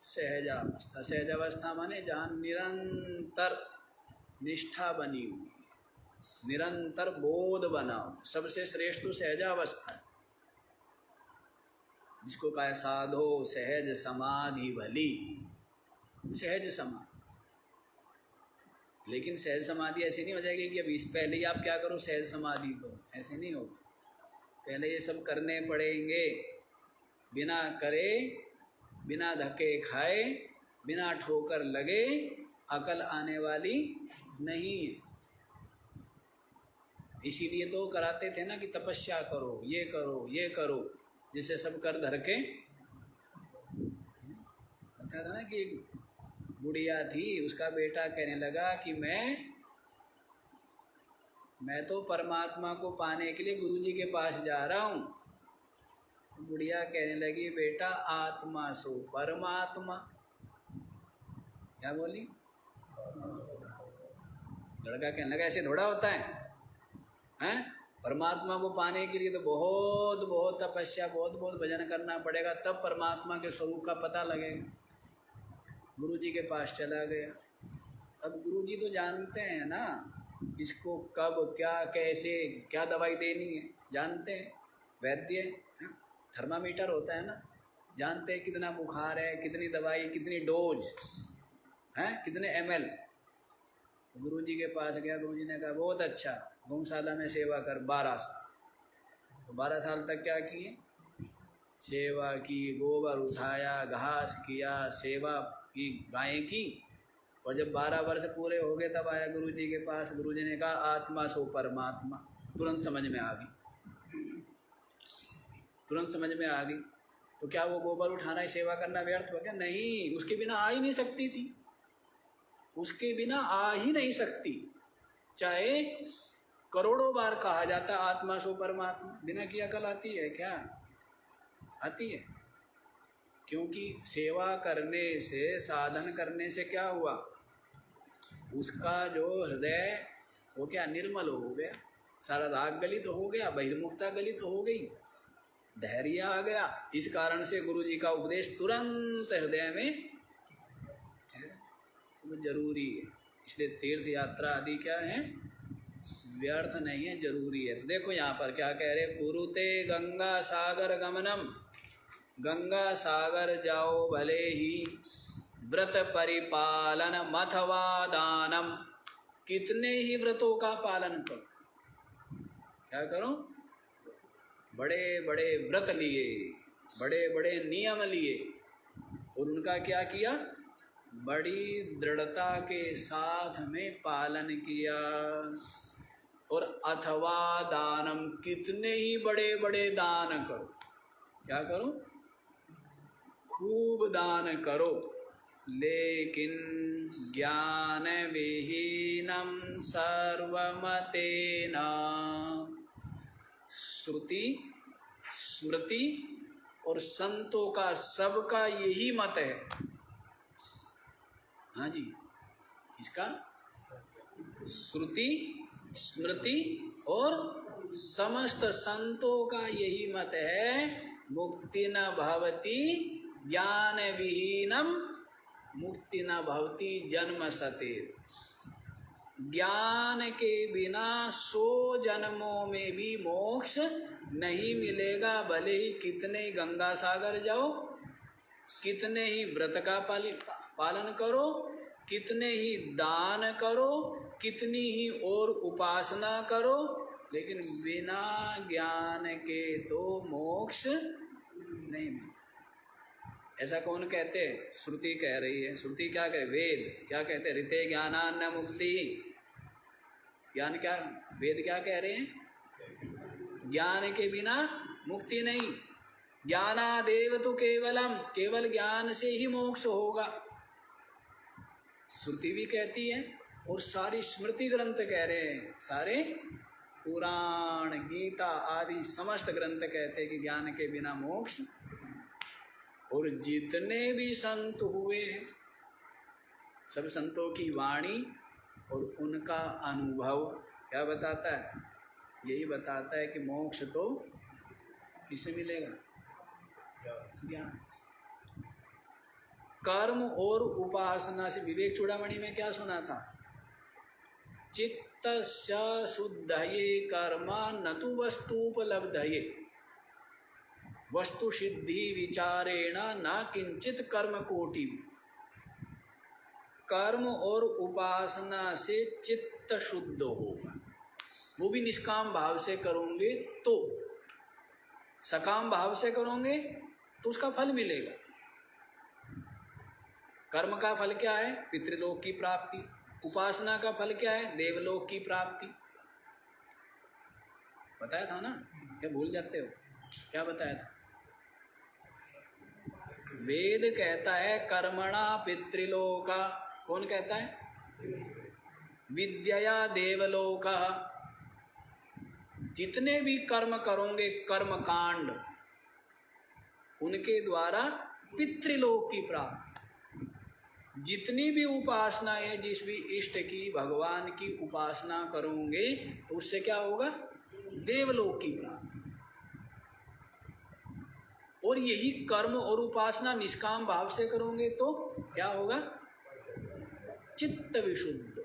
सहजावस्था। सहजावस्था माने जहाँ निरंतर निष्ठा बनी हुई, निरंतर बोध बना। सबसे श्रेष्ठ तो सहजावस्था है, जिसको कहा साधो सहज समाधि भली। सहज समाधि। लेकिन सहज समाधि ऐसी नहीं हो जाएगी कि अब इस पहले ही आप क्या करो सहज समाधि करो, ऐसे नहीं होगा। पहले ये सब करने पड़ेंगे। बिना करे, बिना धक्के खाए, बिना ठोकर लगे अकल आने वाली नहीं है। इसीलिए तो कराते थे ना कि तपस्या करो, ये करो, ये करो। जैसे सब कर धर के बता था ना कि बुढ़िया थी, उसका बेटा कहने लगा कि मैं तो परमात्मा को पाने के लिए गुरुजी के पास जा रहा हूँ। बुढ़िया कहने लगी बेटा आत्मा सो परमात्मा। क्या बोली? लड़का कहने लगा ऐसे थोड़ा होता है, हैं? परमात्मा को पाने के लिए तो बहुत बहुत तपस्या, बहुत बहुत भजन करना पड़ेगा, तब परमात्मा के स्वरूप का पता लगेगा। गुरुजी के पास चला गया। अब गुरुजी तो जानते हैं ना इसको कब, क्या, कैसे, क्या दवाई देनी है, जानते हैं। वैद्य थर्मामीटर होता है ना, जानते हैं कितना बुखार है, कितनी दवाई, कितनी डोज है, कितने ml। तो गुरुजी के पास गया। गुरुजी ने कहा बहुत अच्छा, गौशाला में सेवा कर 12 साल। तो 12 साल तक क्या किए? सेवा की, गोबर उठाया, घास किया, सेवा की, गायें की। और जब 12 वर्ष पूरे हो गए तब आया गुरुजी के पास। गुरुजी ने कहा आत्मा सो परमात्मा। तुरंत समझ में आ गई, तुरंत समझ में आ गई। तो क्या वो गोबर उठाना ही सेवा करना व्यर्थ हो गया? नहीं, उसके बिना आ ही नहीं सकती थी, उसके बिना आ ही नहीं सकती। चाहे करोड़ों बार कहा जाता आत्मा सो परमात्मा, बिना की अकल आती है क्या? आती है। क्योंकि सेवा करने से, साधन करने से क्या हुआ? उसका जो हृदय वो क्या निर्मल हो गया, सारा राग गलित हो गया, बहिर्मुखता गलित हो गई। धैर्य आ गया। इस कारण से गुरु जी का उपदेश तुरंत हृदय में है, वो जरूरी है। इसलिए तीर्थ यात्रा आदि क्या है, व्यर्थ नहीं है, जरूरी है। तो देखो यहाँ पर क्या कह रहे, कुरुते गंगा सागर गमनम, गंगा सागर जाओ भले ही, व्रत परिपालन मथवा दानम, कितने ही व्रतों का पालन करो। क्या करो, बड़े बड़े व्रत लिए, बड़े बड़े नियम लिए, और उनका क्या किया, बड़ी दृढ़ता के साथ में पालन किया। और अथवा दानम, कितने ही बड़े बड़े दान करो। क्या करो, खूब दान करो, लेकिन ज्ञान विहीनम सर्वमतेना, श्रुति स्मृति और संतों का सबका यही मत है। हाँ जी, इसका श्रुति स्मृति और समस्त संतों का यही मत है, मुक्ति न भवति ज्ञान विहीनम, मुक्ति न भवति जन्म सतेर। ज्ञान के बिना 100 जन्मों में भी मोक्ष नहीं मिलेगा। भले ही कितने गंगा सागर जाओ, कितने ही व्रत का पालन करो, कितने ही दान करो, कितनी ही और उपासना करो, लेकिन बिना ज्ञान के तो मोक्ष नहीं मिलेगा। ऐसा कौन कहते हैं, श्रुति कह रही है। श्रुति क्या कहे, वेद क्या कहते हैं, ऋते ज्ञानान्न मुक्ति। ज्ञान क्या, वेद क्या कह रहे हैं, ज्ञान के बिना मुक्ति नहीं। ज्ञानादेव तो केवलम, केवल ज्ञान से ही मोक्ष होगा, श्रुति भी कहती है। और सारी स्मृति ग्रंथ कह रहे हैं, सारे पुराण गीता आदि समस्त ग्रंथ कहते हैं कि ज्ञान के बिना मोक्ष। और जितने भी संत हुए सब संतों की वाणी और उनका अनुभव क्या बताता है, यही बताता है कि मोक्ष तो किसे मिलेगा, ज्ञान से। कर्म और उपासना से, विवेक चूड़ामणि में क्या सुना था, चित्तस्य शुद्धये कर्मा न तु वस्तुपलब्धये, वस्तु सिद्धि विचारेण न किंचित कर्म कोटि। कर्म और उपासना से चित्त शुद्ध होगा, वो भी निष्काम भाव से करोगे तो। सकाम भाव से करोगे तो उसका फल मिलेगा। कर्म का फल क्या है, पितृलोक की प्राप्ति। उपासना का फल क्या है, देवलोक की प्राप्ति। बताया था ना, क्या भूल जाते हो, क्या बताया था। वेद कहता है कर्मणा पितृलोका, कौन कहता है, विद्या देवलोका। जितने भी कर्म करोगे, कर्म कांड, उनके द्वारा पितृलोक की प्राप्ति। जितनी भी उपासना है, जिस भी इष्ट की, भगवान की उपासना करोगे तो उससे क्या होगा, देवलोक की प्राप्ति। और यही कर्म और उपासना निष्काम भाव से करोगे तो क्या होगा, चित्त विशुद्ध।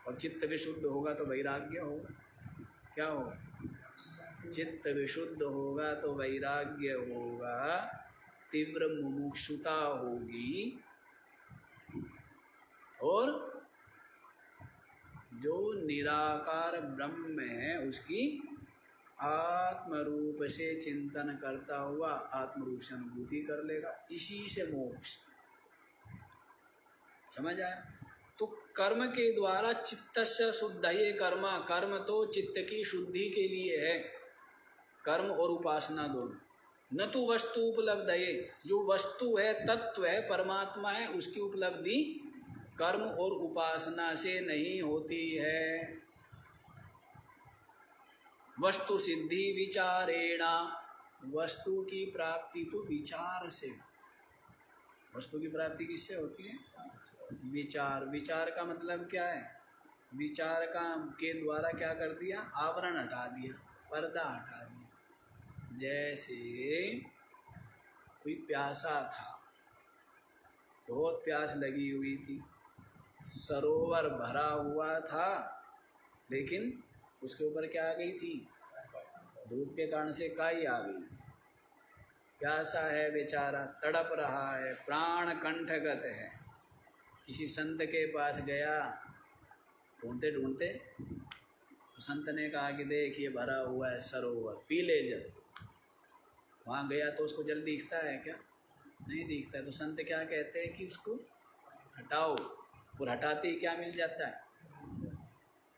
और चित्त विशुद्ध होगा तो वैराग्य होगा। क्या होगा, चित्त विशुद्ध होगा तो वैराग्य होगा, तीव्र मुमुक्षुता होगी, और जो निराकार ब्रह्म है उसकी आत्म रूप से चिंतन करता हुआ आत्म रूप से अनुभूति कर लेगा। इसी से मोक्ष। समझ आया। तो कर्म के द्वारा चित्तस्य शुद्धये कर्मा, कर्म तो चित्त की शुद्धि के लिए है, कर्म और उपासना दोनों। न तो वस्तु उपलब्धये, जो वस्तु है, तत्व है, परमात्मा है, उसकी उपलब्धि कर्म और उपासना से नहीं होती है। वस्तु सिद्धि विचारेणा, वस्तु की प्राप्ति तो विचार से। वस्तु की प्राप्ति किससे होती है, विचार। विचार का मतलब क्या है, विचार का के द्वारा क्या कर दिया, आवरण हटा दिया, पर्दा हटा दिया। जैसे कोई प्यासा था, बहुत प्यास लगी हुई थी, सरोवर भरा हुआ था, लेकिन उसके ऊपर क्या आ गई थी? धूप के कारण से काई आ गई थी। प्यासा है बेचारा, तड़प रहा है, प्राण कंठगत है। किसी संत के पास गया, ढूंढते ढूंढते तो संत ने कहा कि देख ये भरा हुआ है सरोवर, पी ले जल। वहाँ गया तो उसको जल दिखता है क्या? नहीं दिखता है। तो संत क्या कहते हैं कि उसको हटाओ, और हटाते ही क्या मिल जाता है?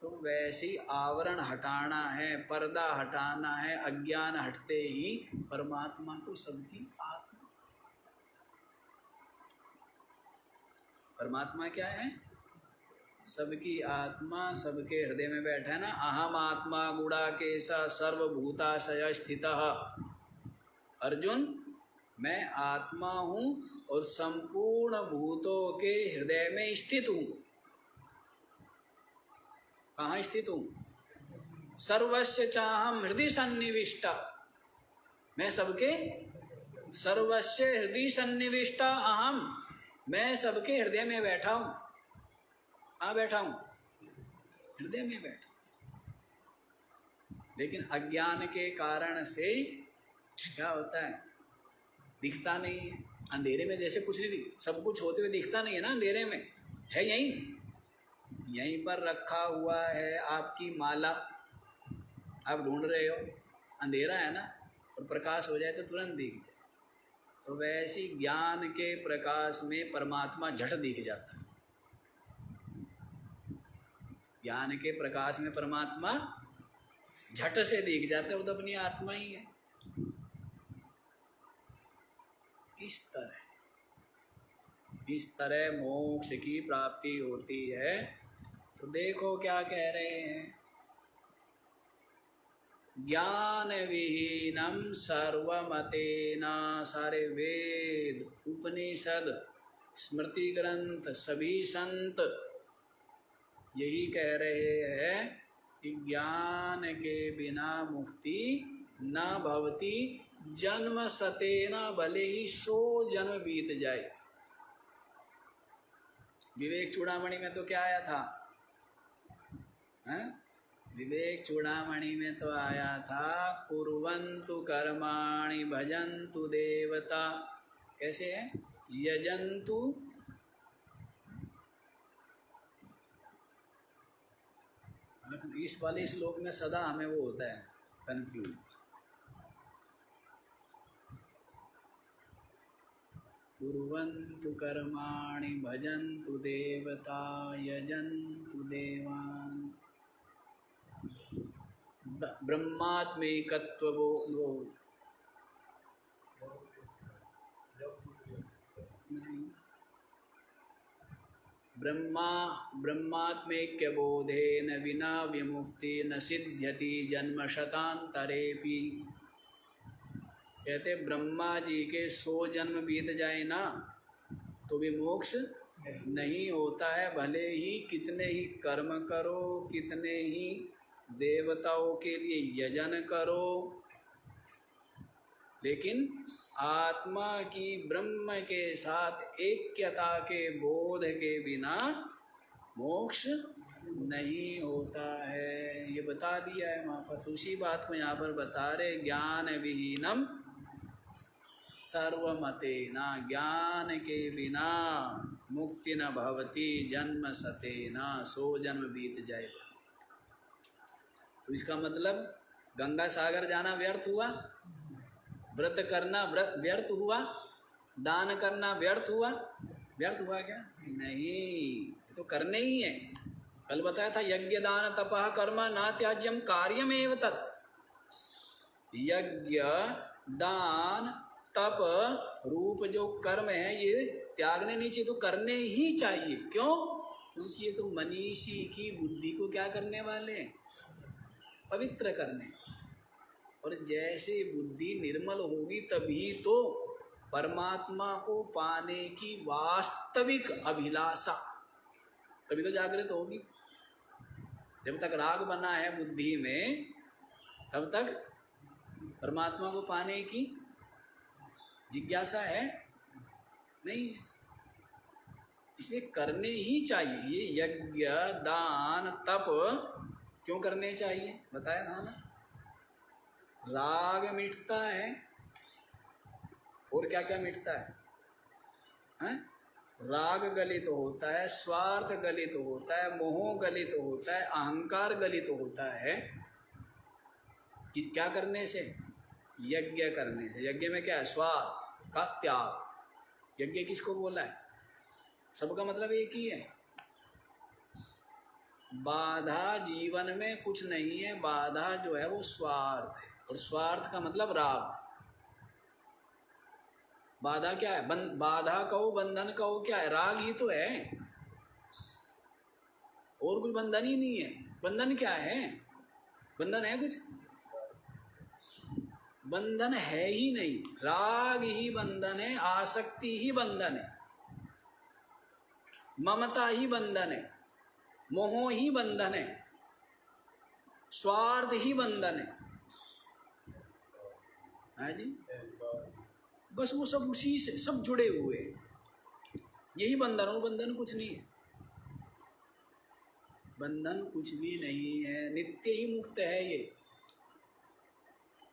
तो वैसे ही आवरण हटाना है, पर्दा हटाना है, अज्ञान हटते ही परमात्मा तो सबकी आत्मा। परमात्मा क्या है? सबकी आत्मा, सबके हृदय में बैठा है ना। अहम आत्मा गुड़ाकेशा सर्वभूताशय स्थितः। अर्जुन, मैं आत्मा हूँ और संपूर्ण भूतों के हृदय में स्थित हूँ। कहाँ स्थित हूँ? सर्वस्य चाहम हृदय सन्निविष्टा। मैं सबके, सर्वस्य हृदय सन्निविष्टा अहम, मैं सबके हृदय में बैठा हूँ। कहाँ बैठा हूँ? हृदय में बैठा। लेकिन अज्ञान के कारण से क्या होता है? दिखता नहीं है। अंधेरे में जैसे कुछ नहीं दिख, सब कुछ होते हुए दिखता नहीं है ना। अंधेरे में है, यहीं पर रखा हुआ है आपकी माला, आप ढूंढ रहे हो, अंधेरा है ना, और प्रकाश हो जाए तो तुरंत दिख जाए। तो वैसी ज्ञान के प्रकाश में परमात्मा झट दिख जाता है। ज्ञान के प्रकाश में परमात्मा झट से दिख जाता है, वो तो अपनी आत्मा ही है। इस तरह मोक्ष की प्राप्ति होती है। तो देखो क्या कह रहे हैं, ज्ञान विहीनम सर्वमतेना। सारे वेद, उपनिषद, स्मृति ग्रंथ, सभी संत यही कह रहे हैं कि ज्ञान के बिना मुक्ति न भवति। जन्म सतेना, भले ही 100 जन्म बीत जाए। विवेक चूड़ामणि में तो क्या आया था? विवेक चूड़ामणि में तो आया था, कुर्वन्तु कर्माणि भजन्तु देवता। कैसे है? यजन्तु, इस वाले श्लोक में सदा हमें वो होता है कंफ्यूज। कुर्वन्तु कर्माणि भजन्तु देवता यजन्तु देवान्। ब्रह्मात्मैकत्व ब्रह्मात्मैक्य बोधेन विना विमुक्ति न सिद्ध्यति जन्म शतान्तरेपि। कहते ब्रह्मा जी के 100 जन्म बीत जाए ना तो भी मोक्ष नहीं होता है। भले ही कितने ही कर्म करो, कितने ही देवताओं के लिए यजन करो, लेकिन आत्मा की ब्रह्म के साथ ऐक्यता के बोध के बिना मोक्ष नहीं होता है। ये बता दिया है वहाँ पर। उसी बात को यहाँ पर बता रहे, ज्ञान विहीनम सर्वमतेना। ज्ञान के बिना मुक्ति न भवति जन्म सतेना। 100 जन्म बीत जाएगा। तो इसका मतलब गंगा सागर जाना व्यर्थ हुआ, व्रत करना व्यर्थ हुआ, दान करना व्यर्थ हुआ। व्यर्थ हुआ क्या? नहीं, तो करने ही है। कल बताया था, यज्ञ दान तपः कर्म न त्याज्यम कार्यमेव तत्। यज्ञ दान तप रूप जो कर्म है ये त्यागने नहीं चाहिए, तो करने ही चाहिए। क्यों? क्योंकि ये तो मनीषी की बुद्धि को क्या करने वाले हैं? पवित्र करने। और जैसे बुद्धि निर्मल होगी तभी तो परमात्मा को पाने की वास्तविक अभिलाषा तभी तो जागृत होगी। जब तक राग बना है बुद्धि में, तब तक परमात्मा को पाने की जिज्ञासा है नहीं, इसलिए करने ही चाहिए। ये यज्ञ दान तप क्यों करने चाहिए बताया था ना, राग मिटता है और क्या क्या मिटता है, हैं? राग गलित होता है, स्वार्थ गलित होता है, मोह गलित होता है, अहंकार गलित होता है कि क्या करने से, यज्ञ करने से। यज्ञ में क्या है, स्वार्थ का त्याग। यज्ञ किसको बोला है, सबका मतलब एक ही है। बाधा जीवन में कुछ नहीं है, बाधा जो है वो स्वार्थ है, और स्वार्थ का मतलब राग। बाधा क्या है, बाधा कहो बंधन कहो, क्या है, राग ही तो है, और कुछ बंधन ही नहीं है। बंधन क्या है, बंधन है कुछ, बंधन है ही नहीं। राग ही बंधन है, आसक्ति ही बंधन है, ममता ही बंधन है, मोह ही बंधन है, स्वार्थ ही बंधन है। हाँ जी, बस वो सब उसी से सब जुड़े हुए हैं, यही बंधन हो, बंधन कुछ नहीं है, बंधन कुछ भी नहीं है, नित्य ही मुक्त है ये।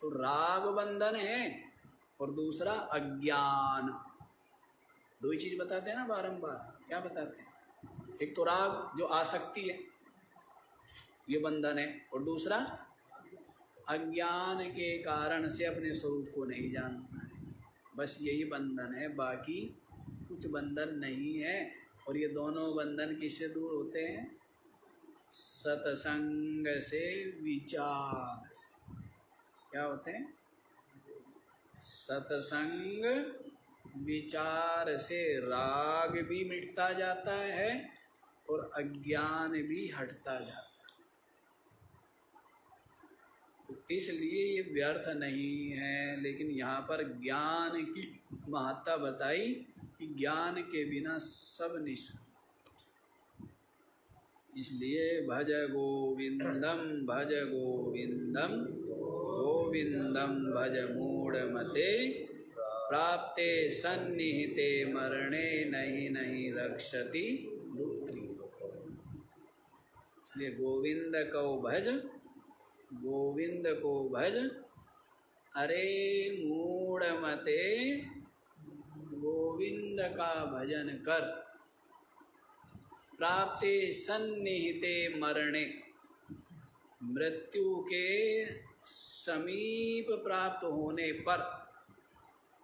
तो राग बंधन है और दूसरा अज्ञान। दो ही चीज बताते हैं ना बारंबार, क्या बताते हैं, एक तो राग जो आसक्ति है ये बंधन है, और दूसरा अज्ञान के कारण से अपने स्वरूप को नहीं जानना है, बस यही बंधन है, बाकी कुछ बंधन नहीं है। और ये दोनों बंधन किससे दूर होते हैं, सत्संग से, विचार से। क्या होते हैं, सत्संग विचार से राग भी मिटता जाता है और अज्ञान भी हटता जाता है। तो इसलिए ये व्यर्थ नहीं है, लेकिन यहाँ पर ज्ञान की महत्ता बताई कि ज्ञान के बिना सब निष्फल। इसलिए भज गोविंदम भज गोविंदम, गोविंदम भज मूढ़मते, प्राप्ते सन्निहिते मरणे नहीं नहीं रक्षति दुःखी। इसलिए गोविंद को भज, गोविंद को भज, अरे मूढ़मते गोविंद का भजन कर, प्राप्ते सन्निहिते मरणे, मृत्यु के समीप प्राप्त होने पर,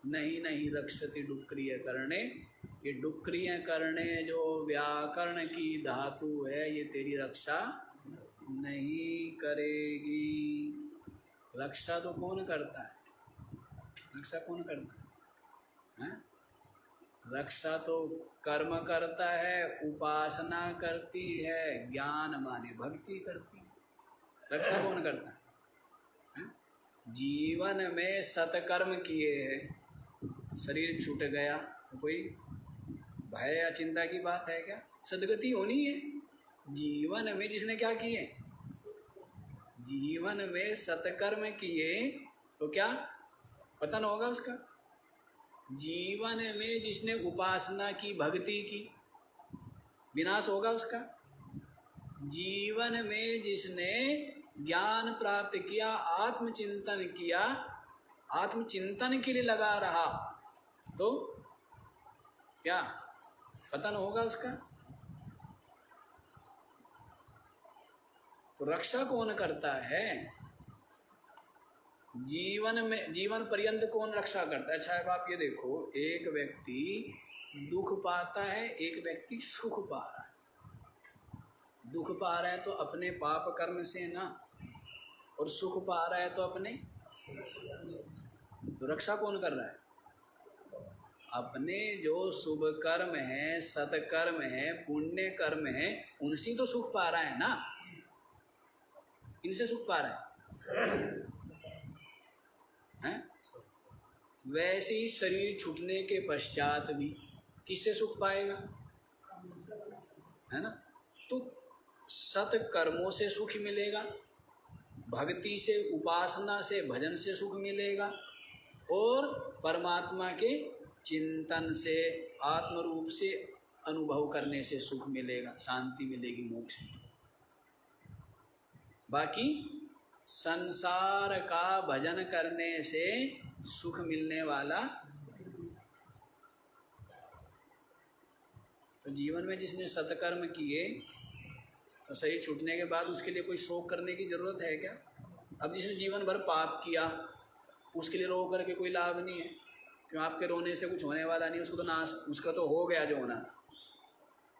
नहीं नहीं रक्षति डुक्रिय करने, ये डुक्रिय करने जो व्याकरण की धातु है ये तेरी रक्षा नहीं करेगी। रक्षा तो कौन करता है, रक्षा कौन करता है? रक्षा तो कर्म करता है, उपासना करती है, ज्ञान माने भक्ति करती है। रक्षा कौन करता है? जीवन में सत्कर्म किए हैं, शरीर छूट गया तो कोई भय या चिंता की बात है क्या? सदगति होनी है। जीवन में जिसने क्या किए, जीवन में सत्कर्म किए तो क्या पतन होगा उसका? जीवन में जिसने उपासना की, भक्ति की, विनाश होगा उसका। जीवन में जिसने ज्ञान प्राप्त किया, आत्मचिंतन किया, आत्मचिंतन के लिए लगा रहा, तो क्या पतन होगा उसका? तो रक्षा कौन करता है? जीवन में, जीवन पर्यंत कौन रक्षा करता है? अच्छा अब आप ये देखो, एक व्यक्ति दुख पाता है, एक व्यक्ति सुख पा रहा है। दुख पा रहा है तो अपने पाप कर्म से ना, और सुख पा रहा है तो अपने, तो रक्षा कौन कर रहा है? अपने जो शुभ कर्म है, सत्कर्म है, पुण्य कर्म है, उनसे तो सुख पा रहा है ना, इनसे सुख पा रहा है? वैसे ही शरीर छूटने के पश्चात भी किससे सुख पाएगा, है ना? तो सत्कर्मों से सुख मिलेगा, भक्ति से, उपासना से, भजन से सुख मिलेगा, और परमात्मा के चिंतन से, आत्म रूप से अनुभव करने से सुख मिलेगा, शांति मिलेगी, मोक्ष। बाकी संसार का भजन करने से सुख मिलने वाला। तो जीवन में जिसने सत्कर्म किए तो सही छूटने के बाद उसके लिए कोई शोक करने की जरूरत है क्या? अब जिसने जीवन भर पाप किया उसके लिए रो करके कोई लाभ नहीं है, क्यों? आपके रोने से कुछ होने वाला नहीं, उसको तो नाश, उसका तो हो गया जो होना था।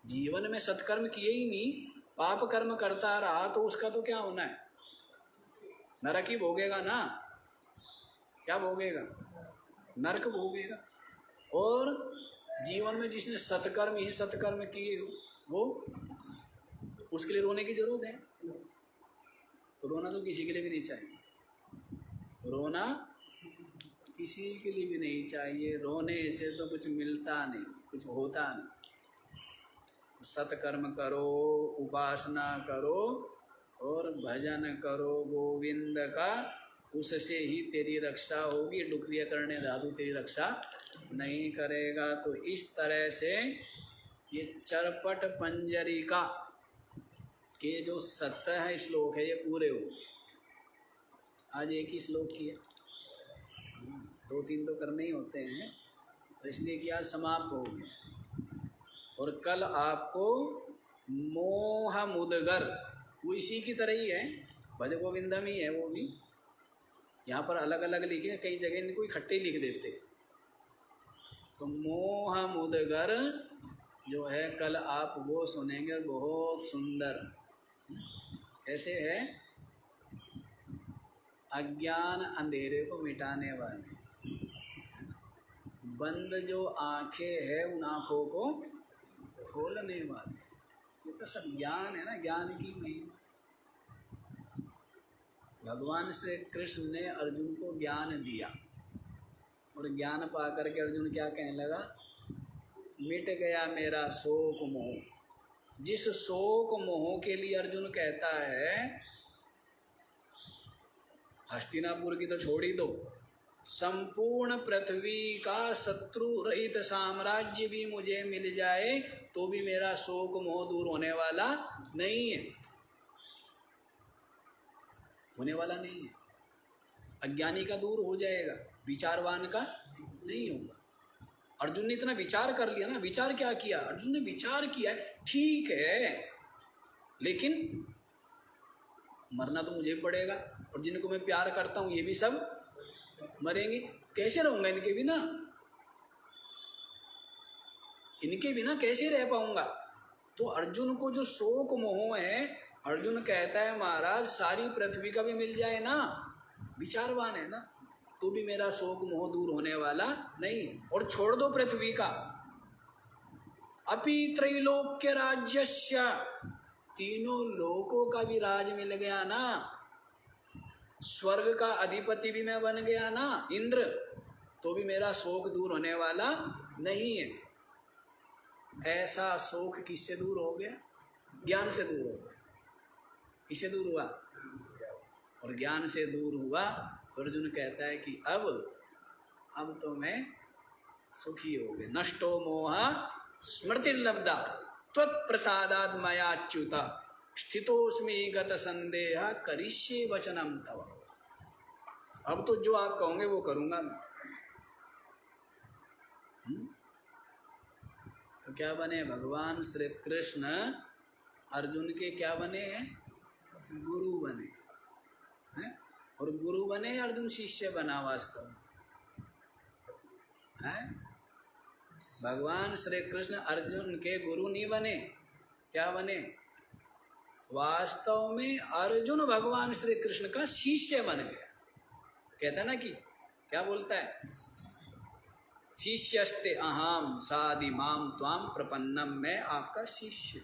जीवन में सत्कर्म किए ही नहीं, पाप कर्म करता रहा तो उसका तो क्या होना है? नरक ही भोगेगा ना। क्या भोगेगा? नरक भोगेगा। और जीवन में जिसने सत्कर्म ही सत्कर्म किए हो, वो उसके लिए रोने की जरूरत है? तो रोना तो किसी के लिए भी नहीं चाहिए, रोना किसी के लिए भी नहीं चाहिए। रोने से तो कुछ मिलता नहीं, कुछ होता नहीं। सत्कर्म करो, उपासना करो और भजन करो गोविंद का, उससे ही तेरी रक्षा होगी। डुकरिया करने दादू तेरी रक्षा नहीं करेगा। तो इस तरह से ये चरपट पंजरिका के जो 70 श्लोक है ये पूरे हो गए। आज एक ही श्लोक किया, 2-3 तो करने ही होते हैं, तो इसलिए कि आज समाप्त हो गया। और कल आपको मोह मुदगर, वो इसी की तरह ही है, भज गोविंदम ही है वो भी। यहाँ पर अलग अलग लिखे, कई जगह इनको इकट्ठे लिख देते हैं। तो मोह मुदगर जो है कल आप वो सुनेंगे, बहुत सुंदर। कैसे है? अज्ञान अंधेरे को मिटाने वाले, बंद जो आंखें हैं उन आंखों को खोलने वाले। ये तो सब ज्ञान है ना, ज्ञान की महिमा। भगवान श्री कृष्ण ने अर्जुन को ज्ञान दिया, और ज्ञान पा करके अर्जुन क्या कहने लगा? मिट गया मेरा शोक मोह। जिस शोक मोह के लिए अर्जुन कहता है, हस्तिनापुर की तो छोड़ ही दो, संपूर्ण पृथ्वी का शत्रु रहित साम्राज्य भी मुझे मिल जाए तो भी मेरा शोक मोह दूर होने वाला नहीं है, होने वाला नहीं है। अज्ञानी का दूर हो जाएगा, विचारवान का नहीं होगा। अर्जुन ने इतना विचार कर लिया ना। विचार क्या किया? अर्जुन ने विचार किया, ठीक है लेकिन मरना तो मुझे पड़ेगा, और जिनको मैं प्यार करता हूँ ये भी सब मरेंगे, कैसे रहूंगा इनके बिना? इनके बिना कैसे रह पाऊंगा? तो अर्जुन को जो शोक मोह है, अर्जुन कहता है महाराज सारी पृथ्वी का भी मिल जाए ना, विचारवान है ना, तो भी मेरा शोक मोह दूर होने वाला नहीं। और छोड़ दो पृथ्वी का, अपि त्रैलोक्य राज्यस्य, तीनों लोकों का भी राज मिल गया ना, स्वर्ग का अधिपति भी मैं बन गया ना, इंद्र, तो भी मेरा शोक दूर होने वाला नहीं है। ऐसा शोक किससे दूर हो गया? ज्ञान से दूर हो गया। किससे दूर हुआ? और ज्ञान से दूर हुआ तो अर्जुन कहता है कि अब तो मैं सुखी हो गया। नष्टो मोह स्मृतिर्लब्धा त्वत्प्रसादात् मयाच्युता स्थितोस्मि गत संदेह करिष्ये वचनम तव। अब तो जो आप कहोगे वो करूंगा मैं। तो क्या बने? भगवान श्री कृष्ण अर्जुन के क्या बने हैं? गुरु बने हैं। और गुरु बने, अर्जुन शिष्य बना वास्तव में है। भगवान श्री कृष्ण अर्जुन के गुरु नहीं बने, क्या बने? वास्तव में अर्जुन भगवान श्री कृष्ण का शिष्य बन गया। कहता है ना कि क्या बोलता है? शिष्यस्ते अहम सादि माम त्वाम प्रपन्नम, मैं आपका शिष्य।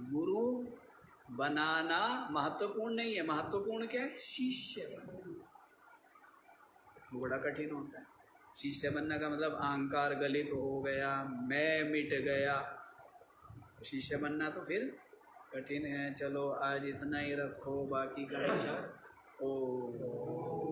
गुरु बनाना महत्वपूर्ण नहीं है, महत्वपूर्ण क्या है? शिष्य बनना। वो बड़ा कठिन होता है। शिष्य बनने का मतलब अहंकार गलित हो गया, मैं मिट गया। तो शिष्य बनना तो फिर कठिन है, चलो आज इतना ही रखो, बाकी का विचार ओ